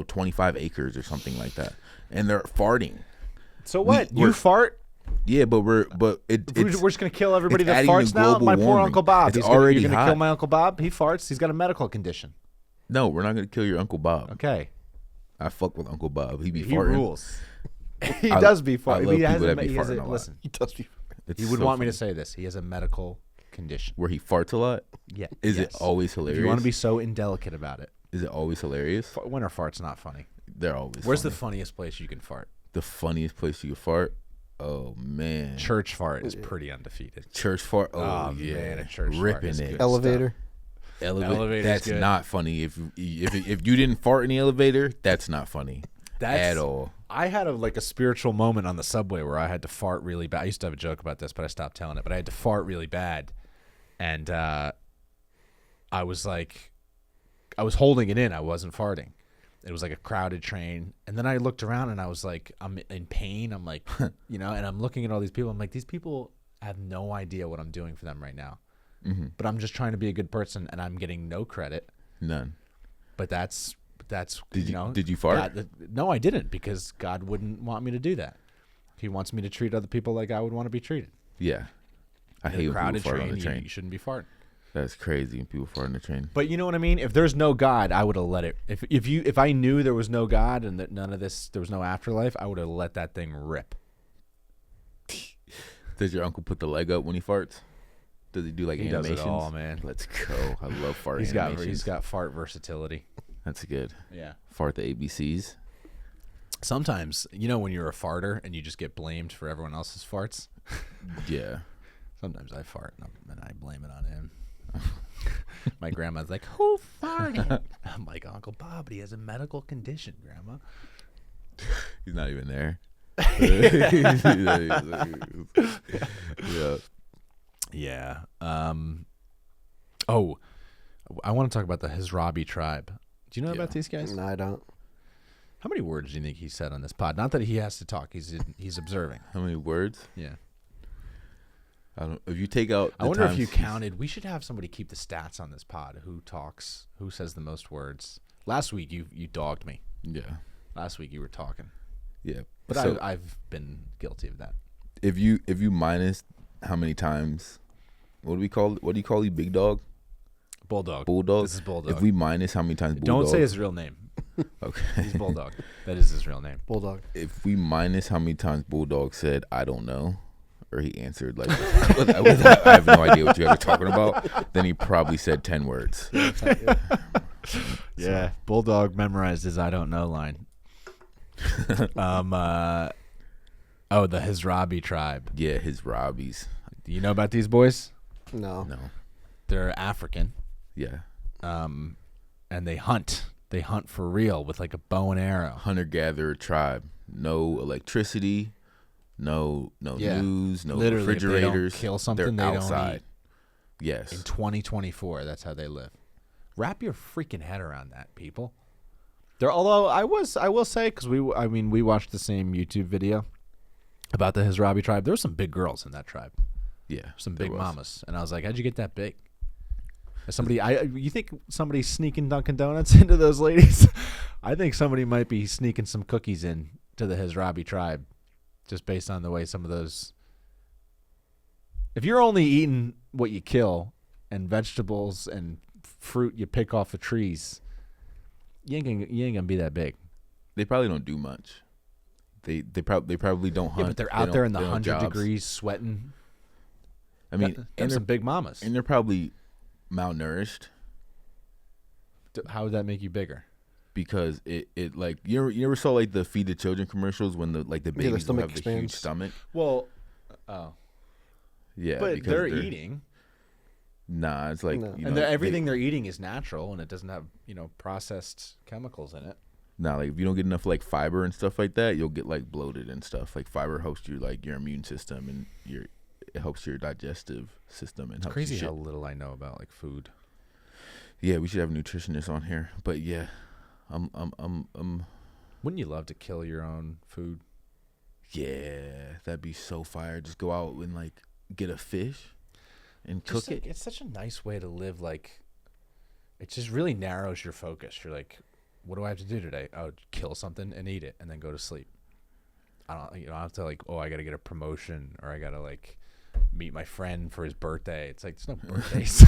25 acres or something like that. And they're farting. So what? we're- You fart? Yeah, but we're We're just gonna kill everybody it's that adding to farts now. global My poor warming. Uncle Bob. It's You're already gonna hot. kill my Uncle Bob. He farts. He's got a medical condition. No, we're not gonna kill your Uncle Bob. Okay. I fuck with Uncle Bob. He be He farting. rules. He does be farting. I love people that be farting a lot. Listen, He does be. It's he would so want me to funny. say this. He has a medical condition. Where he farts a lot. Yeah. Is yes. it always hilarious? If you want to be so indelicate about it. Is it always hilarious? When are farts not funny? They're always. Where's funny. the funniest place you can fart? The funniest place you can fart? Oh man. Church fart is pretty undefeated. Church fart. Oh, yeah. man, a church fart ripping is it. good. Elevator. Elevator. Elevator's That's good. not funny. If you didn't fart in the elevator, that's not funny at all. I had a spiritual moment on the subway where I had to fart really bad. I used to have a joke about this, but I stopped telling it. But I had to fart really bad, and I was holding it in. I wasn't farting. It was like a crowded train, and then I looked around and I was like, I'm in pain. I'm like, and I'm looking at all these people. I'm like, these people have no idea what I'm doing for them right now. Mm-hmm. But I'm just trying to be a good person, and I'm getting no credit. None. But that's Did you fart? No, I didn't, because God wouldn't want me to do that. He wants me to treat other people like I would want to be treated. Yeah. I In hate a when crowded people fart on train, the train. you shouldn't be farting. That's crazy when people fart on the train. But you know what I mean? If there's no God, I would have let it. If I knew there was no God and that there was no afterlife, I would have let that thing rip. Does your uncle put the leg up when he farts? Does he do like He does animations? it all, man. Let's go. I love fart He's animations. got fart versatility. That's good. Yeah. Fart the ABCs. Sometimes, when you're a farter and you just get blamed for everyone else's farts. Yeah. Sometimes I fart and I blame it on him. My grandma's like, who farted? I'm like, Uncle Bob, but he has a medical condition, Grandma. He's not even there. Yeah. Yeah. Oh, I want to talk about the Hizrabi tribe. Do you know about these guys? No, I don't. How many words do you think he said on this pod? Not that he has to talk. He's observing. How many words? Yeah. I don't. If you take out, I wonder if you counted. We should have somebody keep the stats on this pod. Who talks? Who says the most words? Last week you dogged me. Yeah. Last week you were talking. Yeah. But So I've been guilty of that. if you minus how many times, what do you call you, big dog? BullDawg. BullDawg. This is BullDawg. If we minus how many times Don't BullDawg, say his real name. okay. He's BullDawg. That is his real name. BullDawg. If we minus how many times BullDawg said I don't know, or he answered like I have no idea what you guys are talking about, then he probably said 10 words. Yeah, BullDawg memorized his "I don't know" line. The Hizrabi tribe. Yeah, his Robbies. Do you know about these boys? No. No. They're African, Yeah. and they hunt. They hunt for real with like a bow and arrow. Hunter-gatherer tribe. No electricity. No Yeah. news. No Literally, if they don't refrigerators. kill something, They're they don't outside. eat. Yes. In 2024, that's how they live. Wrap your freaking head around that, people. Although I will say, because we watched the same YouTube video about the Hizrabi tribe. There were some big girls in that tribe. Yeah. Some there big was. mamas, and I was like, "How'd you get that big?" You think somebody's sneaking Dunkin' Donuts into those ladies? I think somebody might be sneaking some cookies in to the Hizrabi tribe, just based on the way some of those. If you're only eating what you kill and vegetables and fruit you pick off the trees, you ain't gonna be that big. They probably don't do much. They probably don't hunt. Yeah, but they're They out there don't- in the they don't 100 jobs. degrees sweating. I mean, Them and they're some big mamas. and they're probably malnourished How would that make you bigger? because it like you ever saw like the feed the children commercials when the their babies will stomach have the huge expands. stomach. Well, Yeah, but because they're eating. Nah, it's like No. you And know, everything they're eating is natural, and it doesn't have processed chemicals in it. Nah, like if you don't get enough like fiber and stuff like that, you'll get like bloated and stuff. Like fiber helps you like your immune system and it helps your digestive system and It's helps crazy you shit. how little I know about like food. Yeah, we should have a nutritionist on here. But yeah, Wouldn't you love to kill your own food? yeah, that'd be so fire. Just go out and like get a fish and Just, cook it. It's such a nice way to live. Like, it just really narrows your focus. You're like, what do I have to do today? Oh, kill something and eat it, and then go to sleep. I don't have to like, oh, I got to get a promotion, or I got to like meet my friend for his birthday. It's like there's no birthdays.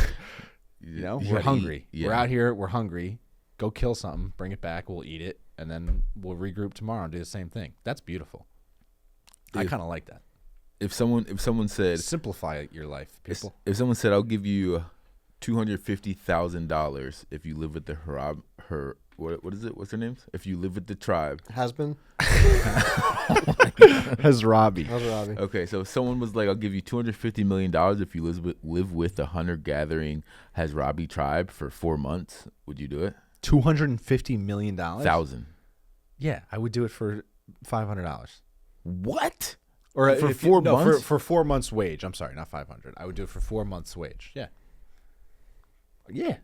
You we're gotta hungry. eat. Yeah. We're out here. We're hungry. Go kill something, bring it back, we'll eat it, and then we'll regroup tomorrow and do the same thing. That's beautiful. I kind of like that. If someone said simplify your life, people. If someone said I'll give you $250,000 if you live with the what is it? What's their names? If you live with the tribe. Has been. Hasrabi. Okay, so if someone was like, I'll give you $250 million if you live with the hunter-gathering Hasrabi tribe for 4 months, would you do it? $250 million? $1,000. Yeah, I would do it for $500. What? Or for 4 months? For 4 months' wage. I'm sorry, not 500. I would do it for 4 months' wage. Yeah. Yeah.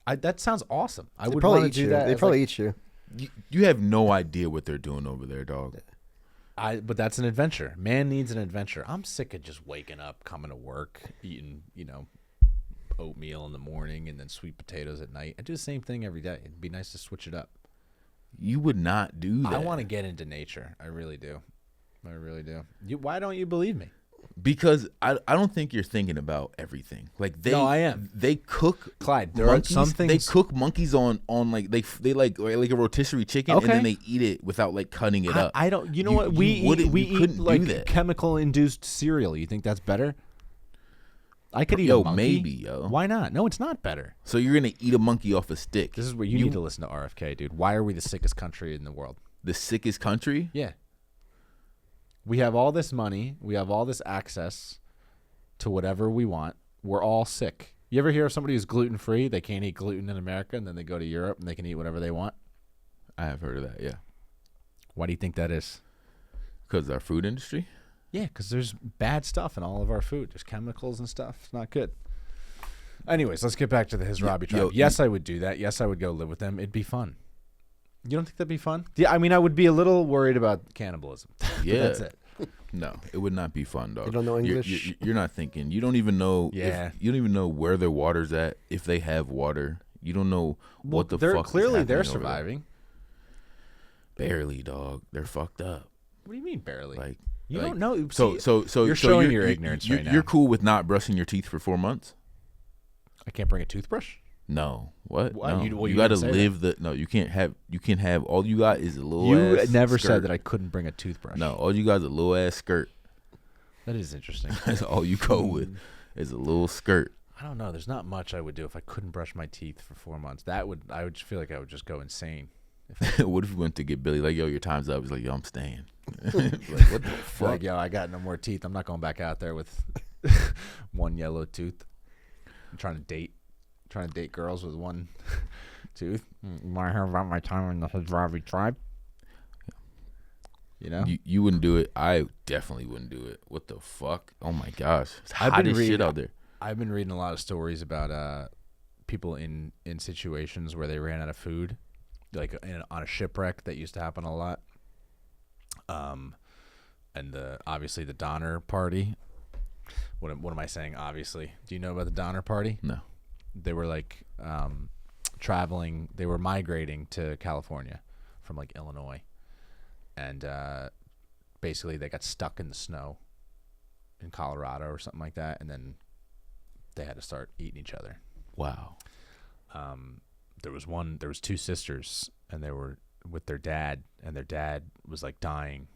That sounds awesome. I would probably want to do that. They probably eat you. You have no idea what they're doing over there, dog. But that's an adventure. Man needs an adventure. I'm sick of just waking up, coming to work, eating, oatmeal in the morning and then sweet potatoes at night. I do the same thing every day. It'd be nice to switch it up. You would not do that. I want to get into nature. I really do. I really do. Why don't you believe me? Because I don't think you're thinking about everything. Like No, I am. They cook Clyde, there monkeys. are some things. They cook monkeys on like they like a rotisserie chicken, and then they eat it without like cutting it up. I don't. You know what? We eat like chemical induced cereal. You think that's better? I could eat a monkey. Maybe, yo. Why not? No, it's not better. So you're gonna eat a monkey off a stick. This is where you need to listen to RFK, dude. Why are we the sickest country in the world? The sickest country? Yeah. We have all this money. We have all this access to whatever we want. We're all sick. You ever hear of somebody who's gluten-free? They can't eat gluten in America, and then they go to Europe, and they can eat whatever they want? I have heard of that, yeah. Why do you think that is? Because our food industry? Yeah, because there's bad stuff in all of our food. There's chemicals and stuff. It's not good. Anyways, let's get back to the Hasrabi tribe. Yes, I would do that. Yes, I would go live with them. It'd be fun. You don't think that'd be fun? Yeah, I mean, I would be a little worried about cannibalism. Yeah. That's it. No, it would not be fun, dog. You don't know English? You're not thinking. You don't even know. Yeah. You don't even know where their water's at, if they have water. You don't know what the fuck. Clearly, they're is happening over there. surviving. Barely, dog. They're fucked up. What do you mean barely? Like you like, don't know. So you're showing your ignorance right now. You're cool with not brushing your teeth for 4 months? I can't bring a toothbrush. No. What? Why? No. You You got to didn't say live the. No, you can't have. You can have. All you got is a little. You ass never skirt. said that I couldn't bring a toothbrush. No, all you got is a little ass skirt. That is interesting. That's all you go with is a little skirt. I don't know. There's not much I would do if I couldn't brush my teeth for 4 months. I would feel like I would just go insane. What if we went to get Billy? Like, yo, your time's up. He's like, yo, I'm staying. Like, what the fuck? Like, yo, I got no more teeth. I'm not going back out there with one yellow tooth. I'm trying to date girls with one tooth. You want to hear about my time in the Hasrabi tribe? You know? You wouldn't do it. I definitely wouldn't do it. What the fuck? Oh my gosh, it's hot as shit out there. I've been reading a lot of stories about people in situations where they ran out of food, like on a shipwreck. That used to happen a lot. And obviously the Donner Party. What am I saying? Obviously, do you know about the Donner Party? No. They were like traveling. They were migrating to California from like Illinois, and basically they got stuck in the snow in Colorado or something like that, and then they had to start eating each other. Wow. There was two sisters, and they were with their dad, and their dad was like dying,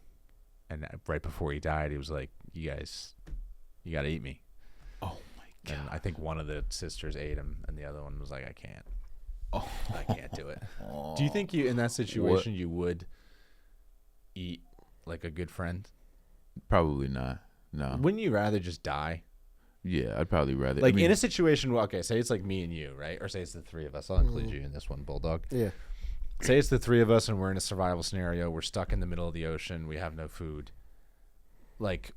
and right before he died, he was like, "You guys, you got to eat me." Oh my god. And I think one of the sisters ate him, and the other one was like, "I can't. Oh. I can't do it." Do you think in that situation you would eat like a good friend? Probably not. No. Wouldn't you rather just die? Yeah, I'd probably rather. Like in a situation where, okay, say it's like me and you, right? Or say it's the three of us. I'll include you in this one, BullDawg. Yeah. Say it's the three of us and we're in a survival scenario. We're stuck in the middle of the ocean. We have no food. Like,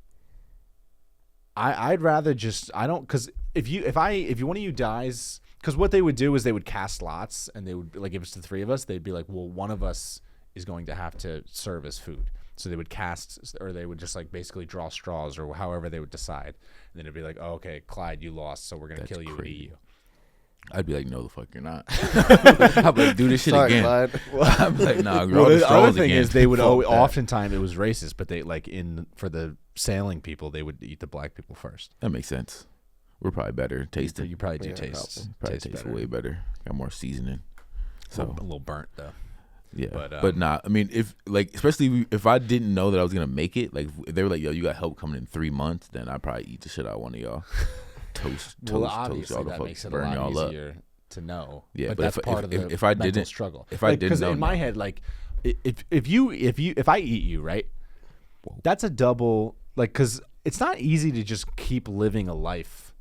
I'd rather just, because if one of you dies, because what they would do is they would cast lots, and they would, like, if it's the three of us, they'd be like, well, one of us is going to have to serve as food. So they would cast, or they would just like basically draw straws, or however they would decide. And then it'd be like, oh, okay, Clyde, you lost, so we're gonna kill you and eat you. I'd be like, no, the fuck you're not. I'd be like, do this shit again. Clyde. I'd be like, nah, Well, the other thing again. is they would oftentimes it was racist, but they like for the sailing people, they would eat the black people first. That makes sense. We're probably better tasting. You probably do Yeah, taste Probably taste tastes better. way better. Got more seasoning. So a little burnt though. yeah, but nah. I mean, especially if I didn't know that I was gonna make it, like if they were like, "Yo, you got help coming in 3 months," then I'd probably eat the shit out of one of y'all. Toast Obviously y'all the that fuck, makes it a burn lot y'all up. easier to know. Yeah, but but that's part of the if I mental didn't struggle. if I didn't know, in my head, like if I eat you, right, that's a double, like, because it's not easy to just keep living a life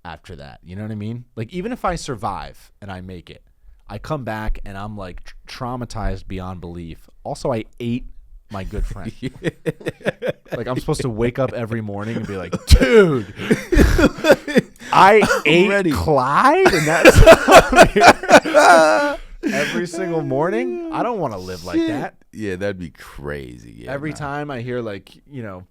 after that. You know what I mean? Like, even if I survive and I make it, I come back and I'm like traumatized beyond belief. Also, I ate my good friend. Like, I'm supposed to wake up every morning and be like, dude, I ate Clyde, and that's every single morning. I don't want to live like that. Yeah, that'd be crazy. Yeah, Every time I hear, like,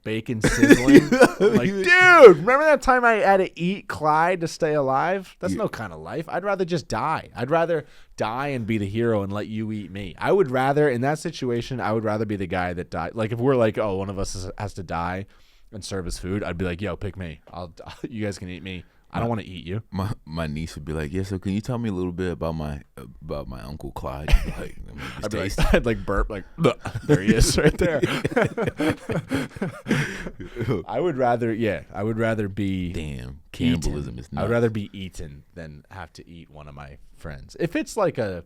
bacon sizzling, I'm like, dude, remember that time I had to eat Clyde to stay alive? That's no kind of life. I'd rather just die. I'd rather die and be the hero and let you eat me. I would rather, in that situation, I would rather be the guy that died. Like, if we're like, oh, one of us has to die and serve as food, I'd be like, yo, pick me. You guys can eat me. I don't want to eat you. My niece would be like, yeah. So can you tell me a little bit about my uncle Clyde? Like, I'd like burp, like there he is, right there. I would rather be. Damn, cannibalism is nuts. I would rather be eaten than have to eat one of my friends. If it's like a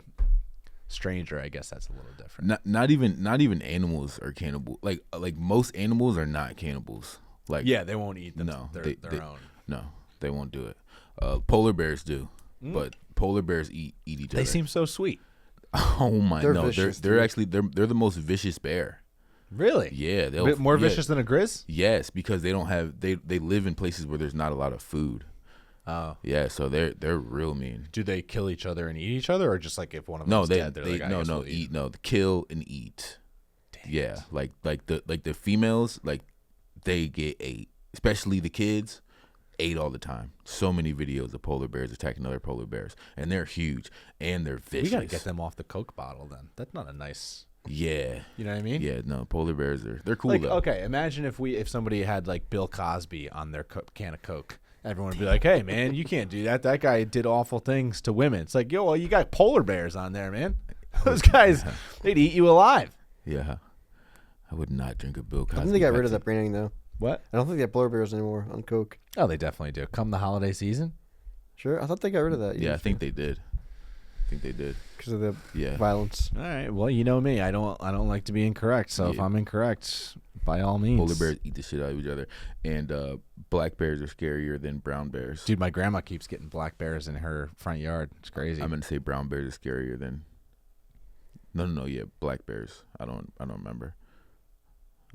stranger, I guess that's a little different. Not even animals are cannibal. Like most animals are not cannibals. Like, yeah, they won't eat them. No, their own. No. They won't do it. Polar bears do, but polar bears eat each other. They seem so sweet. Oh my! They're no, vicious, they're actually they're the most vicious bear. Really? Yeah, A bit more vicious than a grizz? Yes, because they don't have they live in places where there's not a lot of food. Oh. Yeah, so they're real mean. Do they kill each other and eat each other, or just like if one of them is dead, they're like, kill and eat. Dang Yeah, like the females, like they get ate, especially the kids. Ate all the time. So many videos of polar bears attacking other polar bears, and they're huge and they're vicious. We gotta get them off the Coke bottle then. That's not a nice. Yeah. You know what I mean? Yeah. No, polar bears they're cool like, though. Okay, imagine if somebody had like Bill Cosby on their can of Coke. Everyone would be like, "Hey, man, you can't do that. That guy did awful things to women." It's like, yo, well, you got polar bears on there, man. Those guys, they'd eat you alive. Yeah. I would not drink a Bill Cosby. I think they got rid of that branding though. What? I don't think they have polar bears anymore on Coke. Oh, they definitely do. Come the holiday season. Sure, I thought they got rid of that. Yeah, I think they did. Because of the Yeah. violence. All right. Well, you know me. I don't like to be incorrect. So if Yeah. I'm incorrect, by all means. Polar bears eat the shit out of each other, and black bears are scarier than brown bears. Dude, my grandma keeps getting black bears in her front yard. It's crazy. I'm gonna say brown bears are scarier than. No. Yeah, black bears. I don't remember.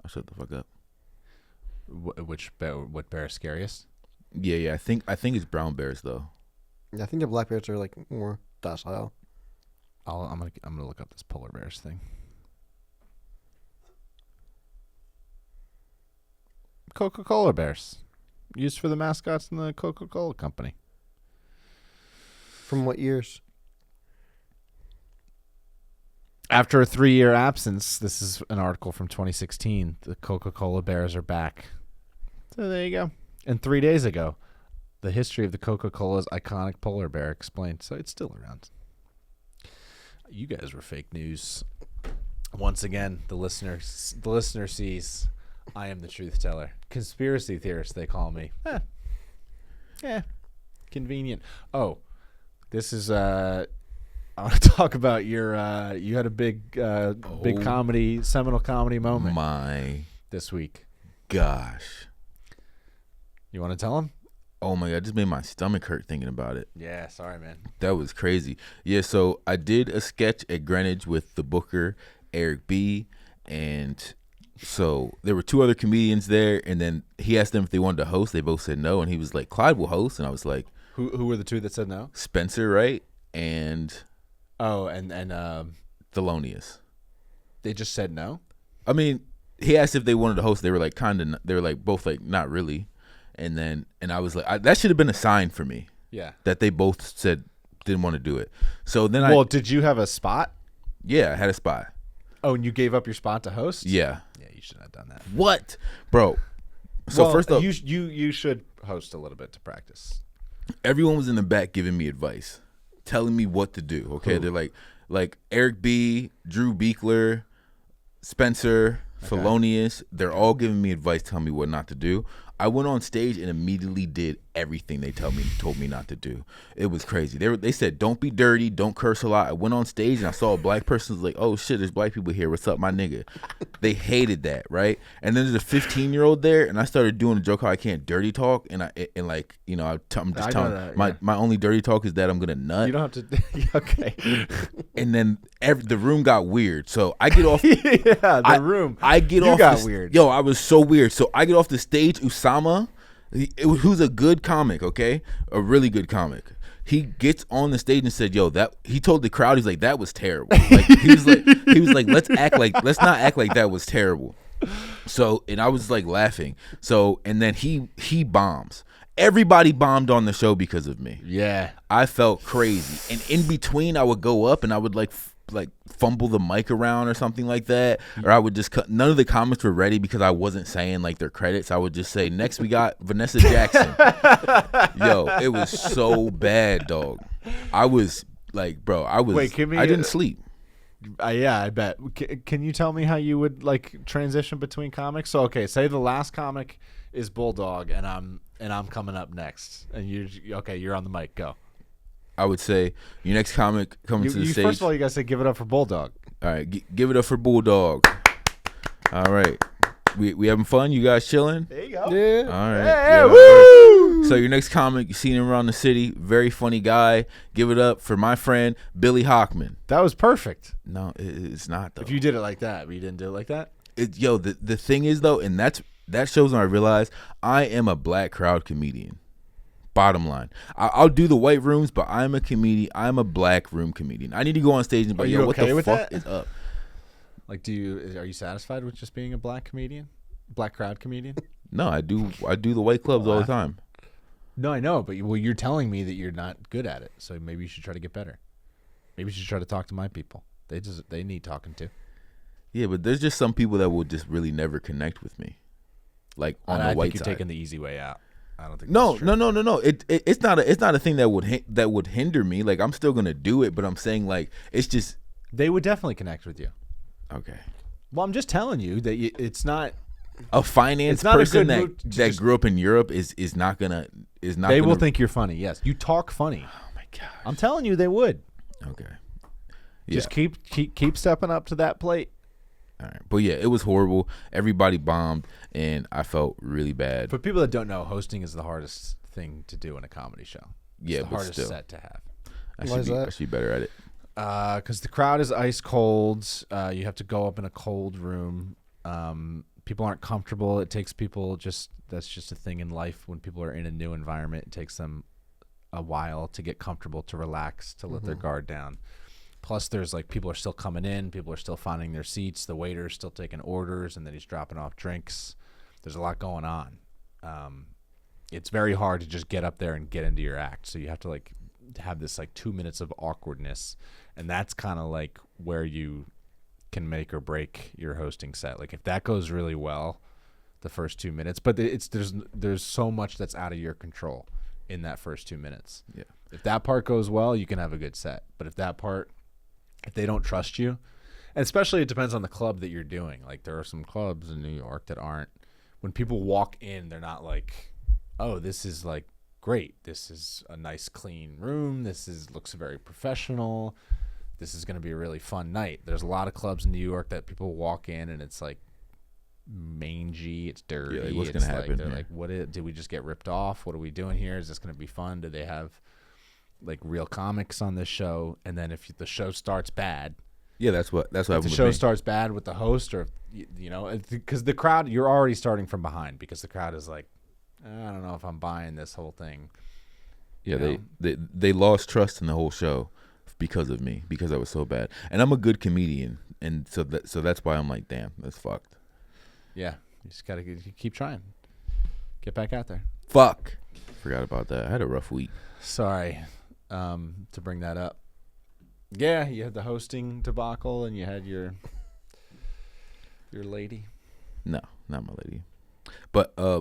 I'll shut the fuck up. What bear is scariest? Yeah. I think it's brown bears though. Yeah, I think the black bears are like more docile. I'm gonna look up this polar bears thing. Coca-Cola bears, used for the mascots in the Coca-Cola company. From what years? After a 3-year absence, this is an article from 2016. The Coca-Cola bears are back. So there you go. And 3 days ago, the history of the Coca-Cola's iconic polar bear explained. So it's still around. You guys were fake news. Once again, the listener sees I am the truth teller. Conspiracy theorist, they call me. Convenient. Oh, this is I want to talk about your you had a big seminal comedy moment My this week. gosh. You want to tell him? Oh my god, it just made my stomach hurt thinking about it. Yeah, sorry, man. That was crazy. Yeah, so I did a sketch at Greenwich with the booker, Eric B. And so there were 2 other comedians there. And then he asked them if they wanted to host. They both said no. And he was like, Clyde will host. And I was like, Who were the 2 that said no? Spencer, right? And Oh, and Thelonious. they just said no? I mean, he asked if they wanted to host. They were like, they were like, both like, not really. And I was like, that should have been a sign for me. Yeah. That they both said didn't want to do it. So then did you have a spot? Yeah, I had a spot. Oh, and you gave up your spot to host? Yeah. Yeah, you shouldn't have done that. What? Bro. So first off, you should host a little bit to practice. everyone was in the back giving me advice, telling me what to do. Okay. Who? They're like, Like Eric B, Drew Beekler, Spencer, Felonious, they're all giving me advice, telling me what not to do. I went on stage and immediately did everything they told me not to do. It was crazy. They said, don't be dirty, don't curse a lot. I went on stage and I saw a black person, was like, oh shit, there's black people here. What's up, my nigga? They hated that, right? And then there's a 15-year-old there, and I started doing a joke how I can't dirty talk, and like, you know, I'm just telling that, my only dirty talk is that I'm gonna nut. You don't have to. Okay. And then the room got weird, so I get off. room. I get you off. Got weird. Yo, I was so weird. So I get off the stage. Usama, who's a good comic, okay, a really good comic. He gets on the stage and said, "Yo, that." He told the crowd, he's like, "That was terrible." Like he was like, let's not act like that was terrible. So, and I was like laughing. So, and then he bombs. Everybody bombed on the show because of me. Yeah, I felt crazy. And in between, I would go up and I would like fumble the mic around or something like that, or I would just cut. None of the comments were ready because I wasn't saying like their credits. I would just say, next we got Vanessa Jackson. Yo, it was so bad, dog. I was like, bro, I didn't sleep. Yeah, I bet. Can you tell me how you would like transition between comics? So okay, say the last comic is BullDawg and I'm coming up next, and you're on the mic. Go. I would say your next comic coming to the stage. First of all, you gotta say give it up for BullDawg. All right, give it up for BullDawg. All right, we having fun. You guys chilling? There you go. Yeah. All right. Yeah, yeah. woo! So your next comic, you seen him around the city. Very funny guy. Give it up for my friend Billy Hockman. That was perfect. No, it's not though. If you did it like that, but you didn't do it like that. The thing is though, and that shows when I realized I am a black crowd comedian. Bottom line, I'll do the white rooms, but I'm a comedian. I'm a black room comedian. I need to go on stage and be like, yo, what the fuck is up? Like, are you satisfied with just being a black comedian, black crowd comedian? No, I do the white clubs all the time. No, I know, but you're telling me that you're not good at it. So maybe you should try to get better. Maybe you should try to talk to my people. They need talking to. Yeah, but there's just some people that will just really never connect with me, like on the white side. I think you're taking the easy way out. I don't think. No. It's not a thing that would hinder me. Like I'm still gonna do it, but I'm saying like it's just they would definitely connect with you. Okay. Well, I'm just telling you that it's not a finance person that grew up in Europe is not gonna. They will think you're funny. Yes, you talk funny. Oh my god! I'm telling you, they would. Okay. Yeah. Just keep stepping up to that plate. All right, but yeah, it was horrible. Everybody bombed, and I felt really bad. For people that don't know, hosting is the hardest thing to do in a comedy show. Yeah, it's the hardest set to have. I should be better at it. Because the crowd is ice cold. You have to go up in a cold room. People aren't comfortable. It takes people that's just a thing in life. When people are in a new environment, it takes them a while to get comfortable, to relax, to let their guard down. Plus, there's like people are still coming in. People are still finding their seats. The waiter's still taking orders, and then he's dropping off drinks. There's a lot going on. It's very hard to just get up there and get into your act. So you have to like have this like 2 minutes of awkwardness, and that's kind of like where you can make or break your hosting set. Like if that goes really well, the first 2 minutes, but there's so much that's out of your control in that first 2 minutes. Yeah. If that part goes well, you can have a good set. But if they don't trust you, and especially it depends on the club that you're doing. Like there are some clubs in New York that aren't, when people walk in, they're not like, oh, this is like great. This is a nice clean room. Looks very professional. This is going to be a really fun night. There's a lot of clubs in New York that people walk in and it's like mangy. It's dirty. Yeah, like what's going to happen? They're like, did we just get ripped off? What are we doing here? Is this going to be fun? Do they have like real comics on this show? And then if the show starts bad, that's what if the show starts bad with the host, or because the crowd, you're already starting from behind because the crowd is like, I don't know if I'm buying this whole thing. Yeah, they lost trust in the whole show because of me, because I was so bad, and I'm a good comedian, and so that's why I'm like, damn, that's fucked. Yeah, you just gotta keep trying, get back out there. Fuck, forgot about that. I had a rough week. Sorry. To bring that up. Yeah, you had the hosting debacle and you had your lady. No, not my lady. But I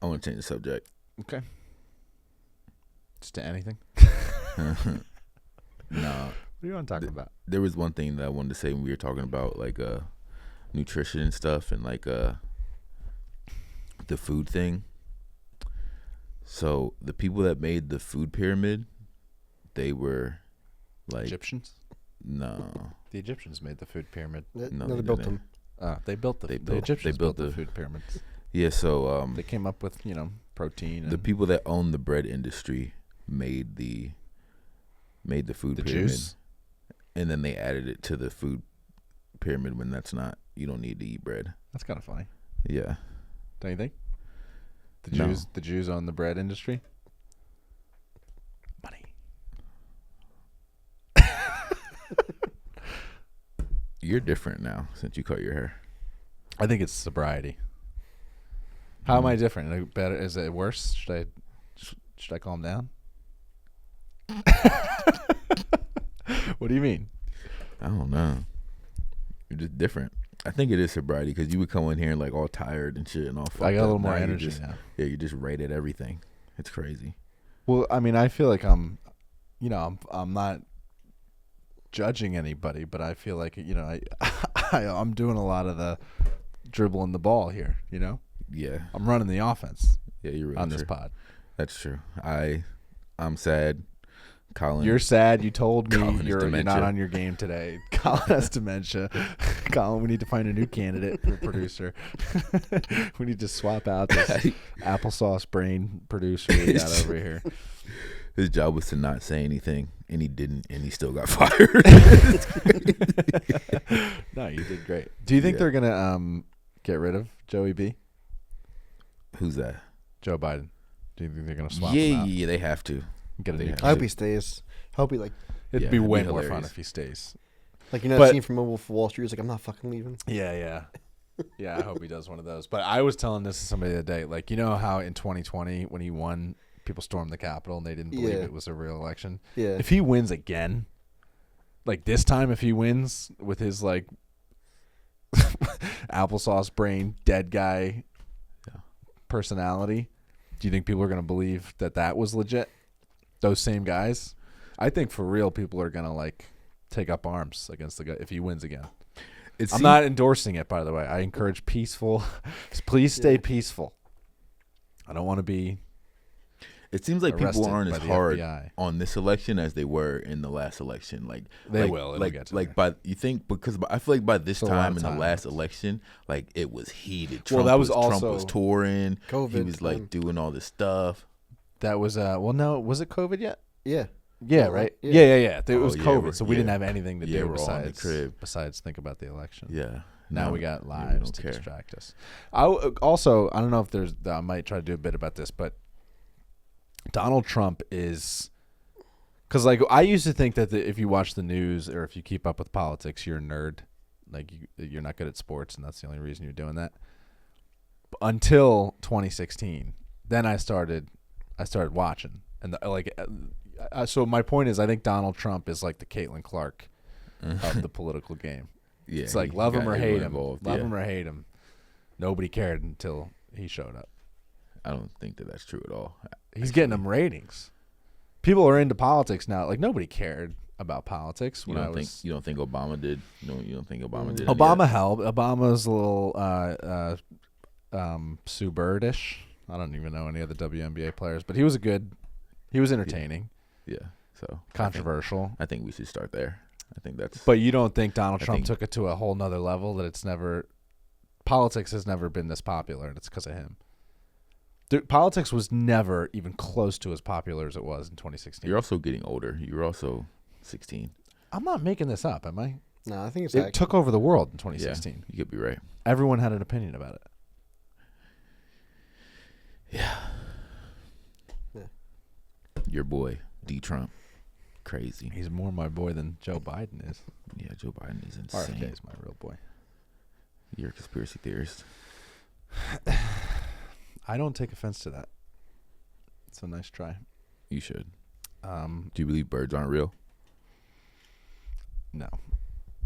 want to change the subject. Okay. Just to anything. No, What do you want to talk about? there was one thing that I wanted to say when we were talking about like nutrition and stuff and like the food thing. So the people that made the food pyramid, they were like Egyptians? no, The Egyptians made the food pyramid. No, they they built didn't. them. They built the They Egyptians built built the the- food pyramids. yeah. So They came up with, protein. the And people that own the bread industry made the food the pyramid, Jews. and then they added it to the food pyramid when that's not, you don't need to eat bread. That's kind of funny, Yeah. don't you think? The No. Jews own the bread industry. Money. You're different now since you cut your hair. I think it's sobriety. How am I different? Like, better? Is it worse? Should I calm down? What do you mean? I don't know. You're just different. I think it is sobriety because you would come in here like all tired and shit and all fucked I got a up. little more Now you energy just- now. Yeah, you just right at everything. It's crazy. Well, I mean, I feel like I'm not judging anybody, but I feel like I'm doing a lot of the dribbling the ball here. Yeah. I'm running the offense Yeah, you're really on this true. pod. That's true. I'm sad. Colin. You're sad. You told me Colin has you're not dementia. on your game today. Colin has dementia. Colin, we need to find a new candidate for producer. We need to swap out this applesauce brain producer we got over here. His job was to not say anything, and he didn't, and he still got fired. No, you did great. Do you think Yeah. they're gonna get rid of Joey B? Who's that? Joe Biden? Do you think they're gonna swap Yeah, him out? yeah, they have to. Get a They new have I hope candidate? he stays. I hope he It'd Yeah, be it'd way be more fun hilarious. if he stays. like But- scene from Wolf of Wall Street. He's like, I'm not fucking leaving. Yeah. Yeah, I hope he does one of those. But I was telling this to somebody the other day. Like, you know how in 2020 when he won, people stormed the Capitol and they didn't believe Yeah. it was a real election. Yeah. If he wins again, like this time, if he wins with his like applesauce brain, dead guy personality, do you think people are going to believe that was legit? Those same guys? I think for real, people are going to like take up arms against the guy if he wins again. I'm not endorsing it, by the way. I encourage peaceful. Please stay peaceful. I don't want to be. It seems like people arrested aren't by as the hard FBI. on this election as they were in the last election. Like They like, will. It'll Like get to like there. by you think because I feel like by this It's a lot time of in the time. last election, like it was heated. Well, Trump that was Trump also was touring. He COVID was like time. doing all this stuff. That was well, no, was it COVID yet? Yeah. Yeah, Oh, right. yeah. Yeah. It was yeah, COVID, so we yeah. didn't have anything to Yeah, do we're all in the besides crib. think about the election. Yeah. Now No, we got yeah, lives don't to care. distract us. Also, I don't know if there's. I might try to do a bit about this, but Donald Trump is because like I used to think that if you watch the news or if you keep up with politics, you're a nerd. Like you're not good at sports, and that's the only reason you're doing that. Until 2016, then I started watching, and so my point is, I think Donald Trump is like the Caitlin Clark of the political game. Yeah. It's like he love got him or hate everyone him. involved, Love yeah. him or hate him. Nobody cared until he showed up. I don't think that's true at all. He's getting them ratings. People are into politics now. Like nobody cared about politics You when I don't was. think Obama did? No, you don't think Obama did? Obama helped. Obama's a little Sue Bird-ish. I don't even know any of the WNBA players, but he was entertaining, Yeah. So controversial. I think we should start there. I think that's. But you don't think Donald I Trump think- took it to a whole nother level? That it's never, politics has never been this popular, and it's because of him. Politics was never even close to as popular as it was in 2016. You're also getting older. You're also 16. I'm not making this up, am I? No, I think it's It took over the world in Yeah, 2016. you could be right. Everyone had an opinion about it. Your boy D. Trump, crazy. He's more my boy than Joe Biden is. Yeah, Joe Biden is insane. RFK is my real boy. You're a conspiracy theorist. I don't take offense to that. It's a nice try. You should. Do you believe birds aren't real? No.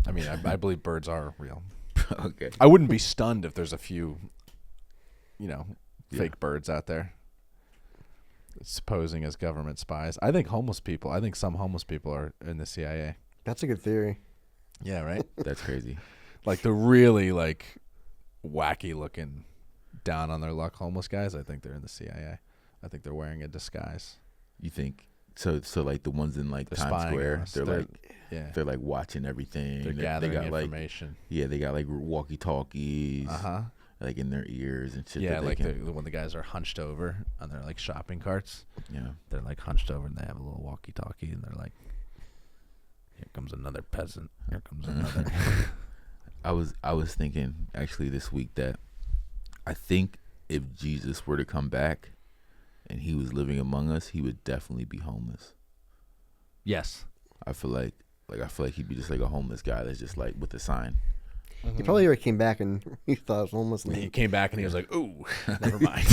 I mean, I believe birds are real. Okay. I wouldn't be stunned if there's a few, Yeah. fake birds out there. posing as government spies. I think some homeless people are in the CIA. That's a good theory. Yeah, right? That's crazy. Like the really like wacky looking down on their luck homeless guys, I think they're in the CIA. I think they're wearing a disguise. You think so like the ones in like They're Times spying Square, on us. they're They're like watching everything. they're They gathering got like information. they got like walkie talkies Uh-huh. like in their ears and shit. Yeah, that they like can, when the guys are hunched over on their like shopping carts. yeah. They're like hunched over and they have a little walkie talkie and they're like, here comes another peasant. Here comes another. I was thinking actually this week that I think if Jesus were to come back and he was living among us, he would definitely be homeless. Yes. I feel like he'd be just like a homeless guy that's just like with a sign. He probably already came back and he thought I was homeless. And He came back and he was like, ooh, never mind.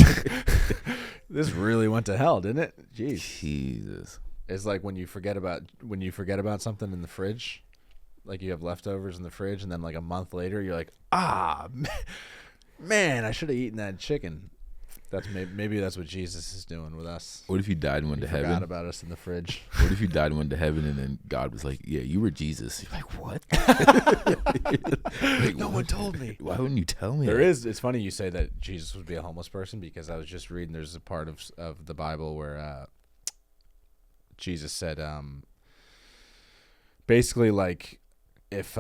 This really went to hell, didn't it? Jeez. Jesus. It's like when you forget about something in the fridge, like you have leftovers in the fridge, and then like a month later you're like, man, I should have eaten that chicken. That's maybe that's what Jesus is doing with us. What if you died and went He to forgot heaven? about us in the fridge. What if you died and went to heaven and then God was like, yeah, you were Jesus? You're like, what? Like, No one told me. Why wouldn't you tell me? It's funny you say that Jesus would be a homeless person, because I was just reading, there's a part of the Bible where Jesus said, basically like if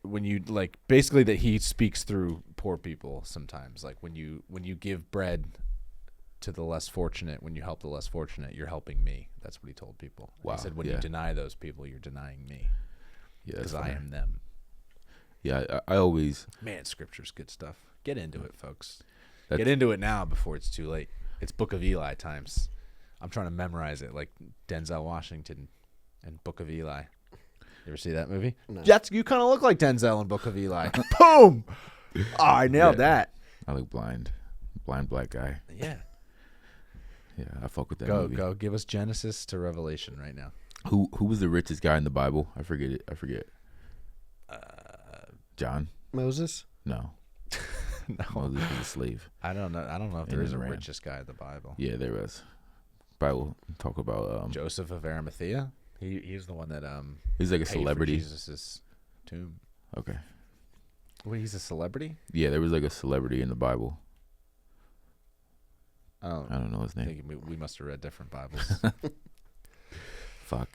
when you like basically that he speaks through poor people sometimes, like when you give bread to the less fortunate, when you help the less fortunate, you're helping me. That's what he told people. Wow, He said when you deny those people, you're denying me, Yeah, that's because I funny. am them. Yeah, I always. Man, scripture's good stuff. Get into it, folks. That's- Get into it now before it's too late. It's Book of Eli times. I'm trying to memorize it like Denzel Washington and Book of Eli. You ever see that movie? No. You kind of look like Denzel in Book of Eli. Boom! Oh, I nailed that. I look blind black guy. Yeah. Yeah, I fuck with that Go, movie. go. Give us Genesis to Revelation right now. Who was the richest guy in the Bible? I forget it. John? Moses? No. No, Moses was a slave. I don't know. I don't know if And there is a then ran. richest guy in the Bible. Yeah, there was. Bible talk about Joseph of Arimathea. He's the one that he's like a paid for celebrity. Jesus's tomb. Okay. Wait, he's a celebrity? Yeah, there was like a celebrity in the Bible. I I don't know his I name. think we must have read different Bibles. Fuck.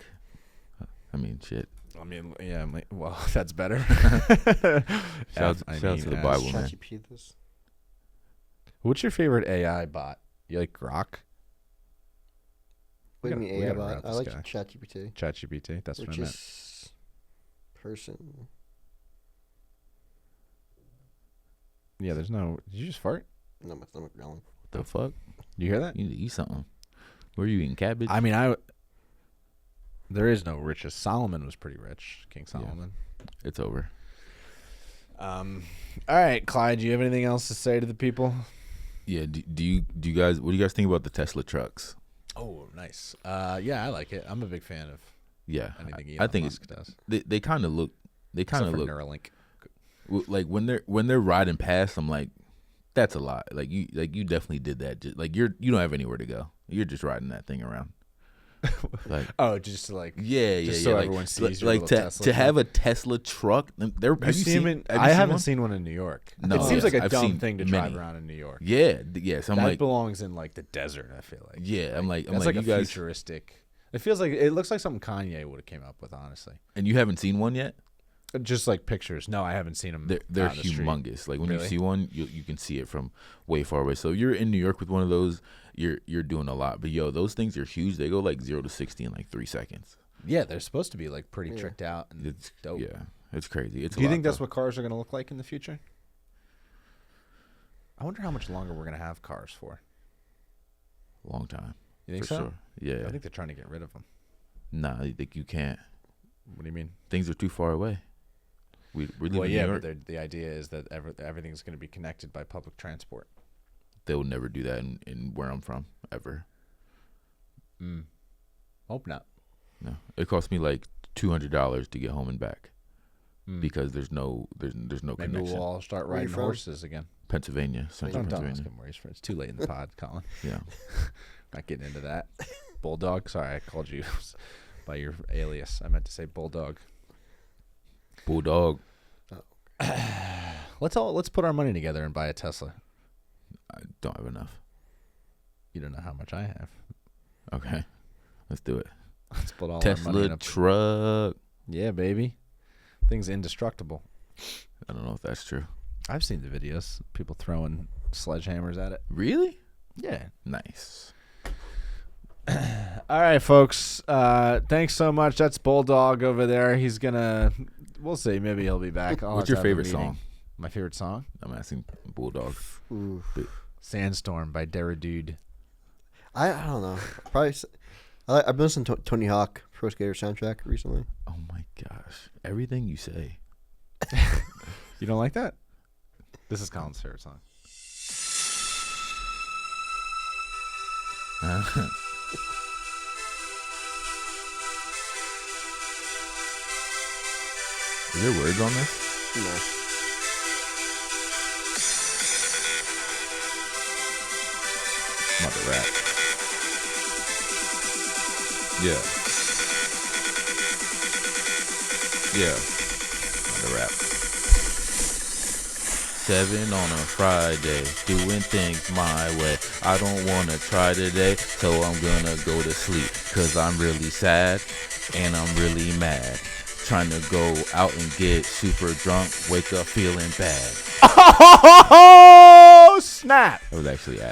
I mean, shit. I mean, yeah. Well, that's better. Shout out to the Bible, man. ChatGPT this. What's your favorite AI bot? You like Grok? What do you We mean AI gotta bot? route I this like guy. ChatGPT. ChatGPT. That's what I Which meant. is person. Yeah. There's no. Did you just fart? No, my stomach growling. What the fuck? You hear that? You need to eat something. Where you eating cabbage? I mean, there is no richest. Solomon was pretty rich. King Solomon. It's over. All right, Clyde. Do you have anything else to say to the people? Yeah. Do you guys? What do you guys think about the Tesla trucks? Oh, nice. Yeah, I like it. I'm a big fan of Yeah, anything I Elon think Musk does. they kind of look. They kind of Except for look Neuralink. like when they're riding past. I'm like, that's a lot. Like you definitely did that. Just, like you don't have anywhere to go. You're just riding that thing around. Like Oh, just to like. yeah, Just yeah, so yeah. everyone Like, sees your like little to Tesla to truck. have a Tesla truck. Have you seen? Have you I haven't one? seen one in New York. No, it seems yes, like a I've dumb seen thing to drive many. around in New York. Yeah, yeah. So I'm that like, belongs in like the desert. I feel like. yeah. I'm like, That's you a guys, futuristic. It feels like it looks like something Kanye would have came up with. Honestly, and you haven't seen one yet. just like pictures. No, I haven't seen them. They're humongous. Like when you Really? see one, you can see it from way far away. So if you're in New York with one of those, you're doing a lot. But yo, those things are huge. They go like 0 to 60 in like 3 seconds. Yeah, they're supposed to be like pretty Yeah. tricked out and It's dope. Yeah, it's crazy. It's. Do you a lot, think that's though. what cars are going to look like in the future? I wonder how much longer we're going to have cars for. Long time? You think for so? sure. Yeah. I think they're trying to get rid of them. Nah, I think you can't. What do you mean? Things are too far away. We're living Well, in yeah, New York. but the idea is that everything's going to be connected by public transport. They'll never do that in where I'm from ever. Hope not. No, it cost me like $200 to get home and back Mm. because there's no Maybe connection. we'll all start Where you riding from? horses again. Pennsylvania, central Don't ask Pennsylvania. him where he's from. It's too late in the pod, Colin. Yeah, Not getting into that. BullDawg. Sorry, I called you by your alias. I meant to say BullDawg. BullDawg. Let's put our money together and buy a Tesla. I don't have enough. You don't know how much I have. Okay, let's do it. Let's put all our money Tesla in a truck. Yeah, baby. Thing's indestructible. I don't know if that's true. I've seen the videos. People throwing sledgehammers at it. Really? Yeah. Nice. All right, folks. Thanks so much. That's BullDawg over there. He's gonna. We'll see. Maybe he'll be back. I'll What's have your to have a favorite meeting. song? My favorite song? I'm asking BullDawg. Ooh. Sandstorm by Dude. I don't know. Probably. I've been listening to Tony Hawk Pro Skater soundtrack recently. Oh my gosh! Everything you say. You don't like that? This is Colin's favorite song. Is there words on this? No. I'm about to rap. Yeah. Yeah. I'm about to rap. 7 on a Friday, doing things my way. I don't wanna try today, so I'm gonna go to sleep. Cause I'm really sad, and I'm really mad. Trying to go out and get super drunk, wake up feeling bad. Oh, snap! That was actually ass.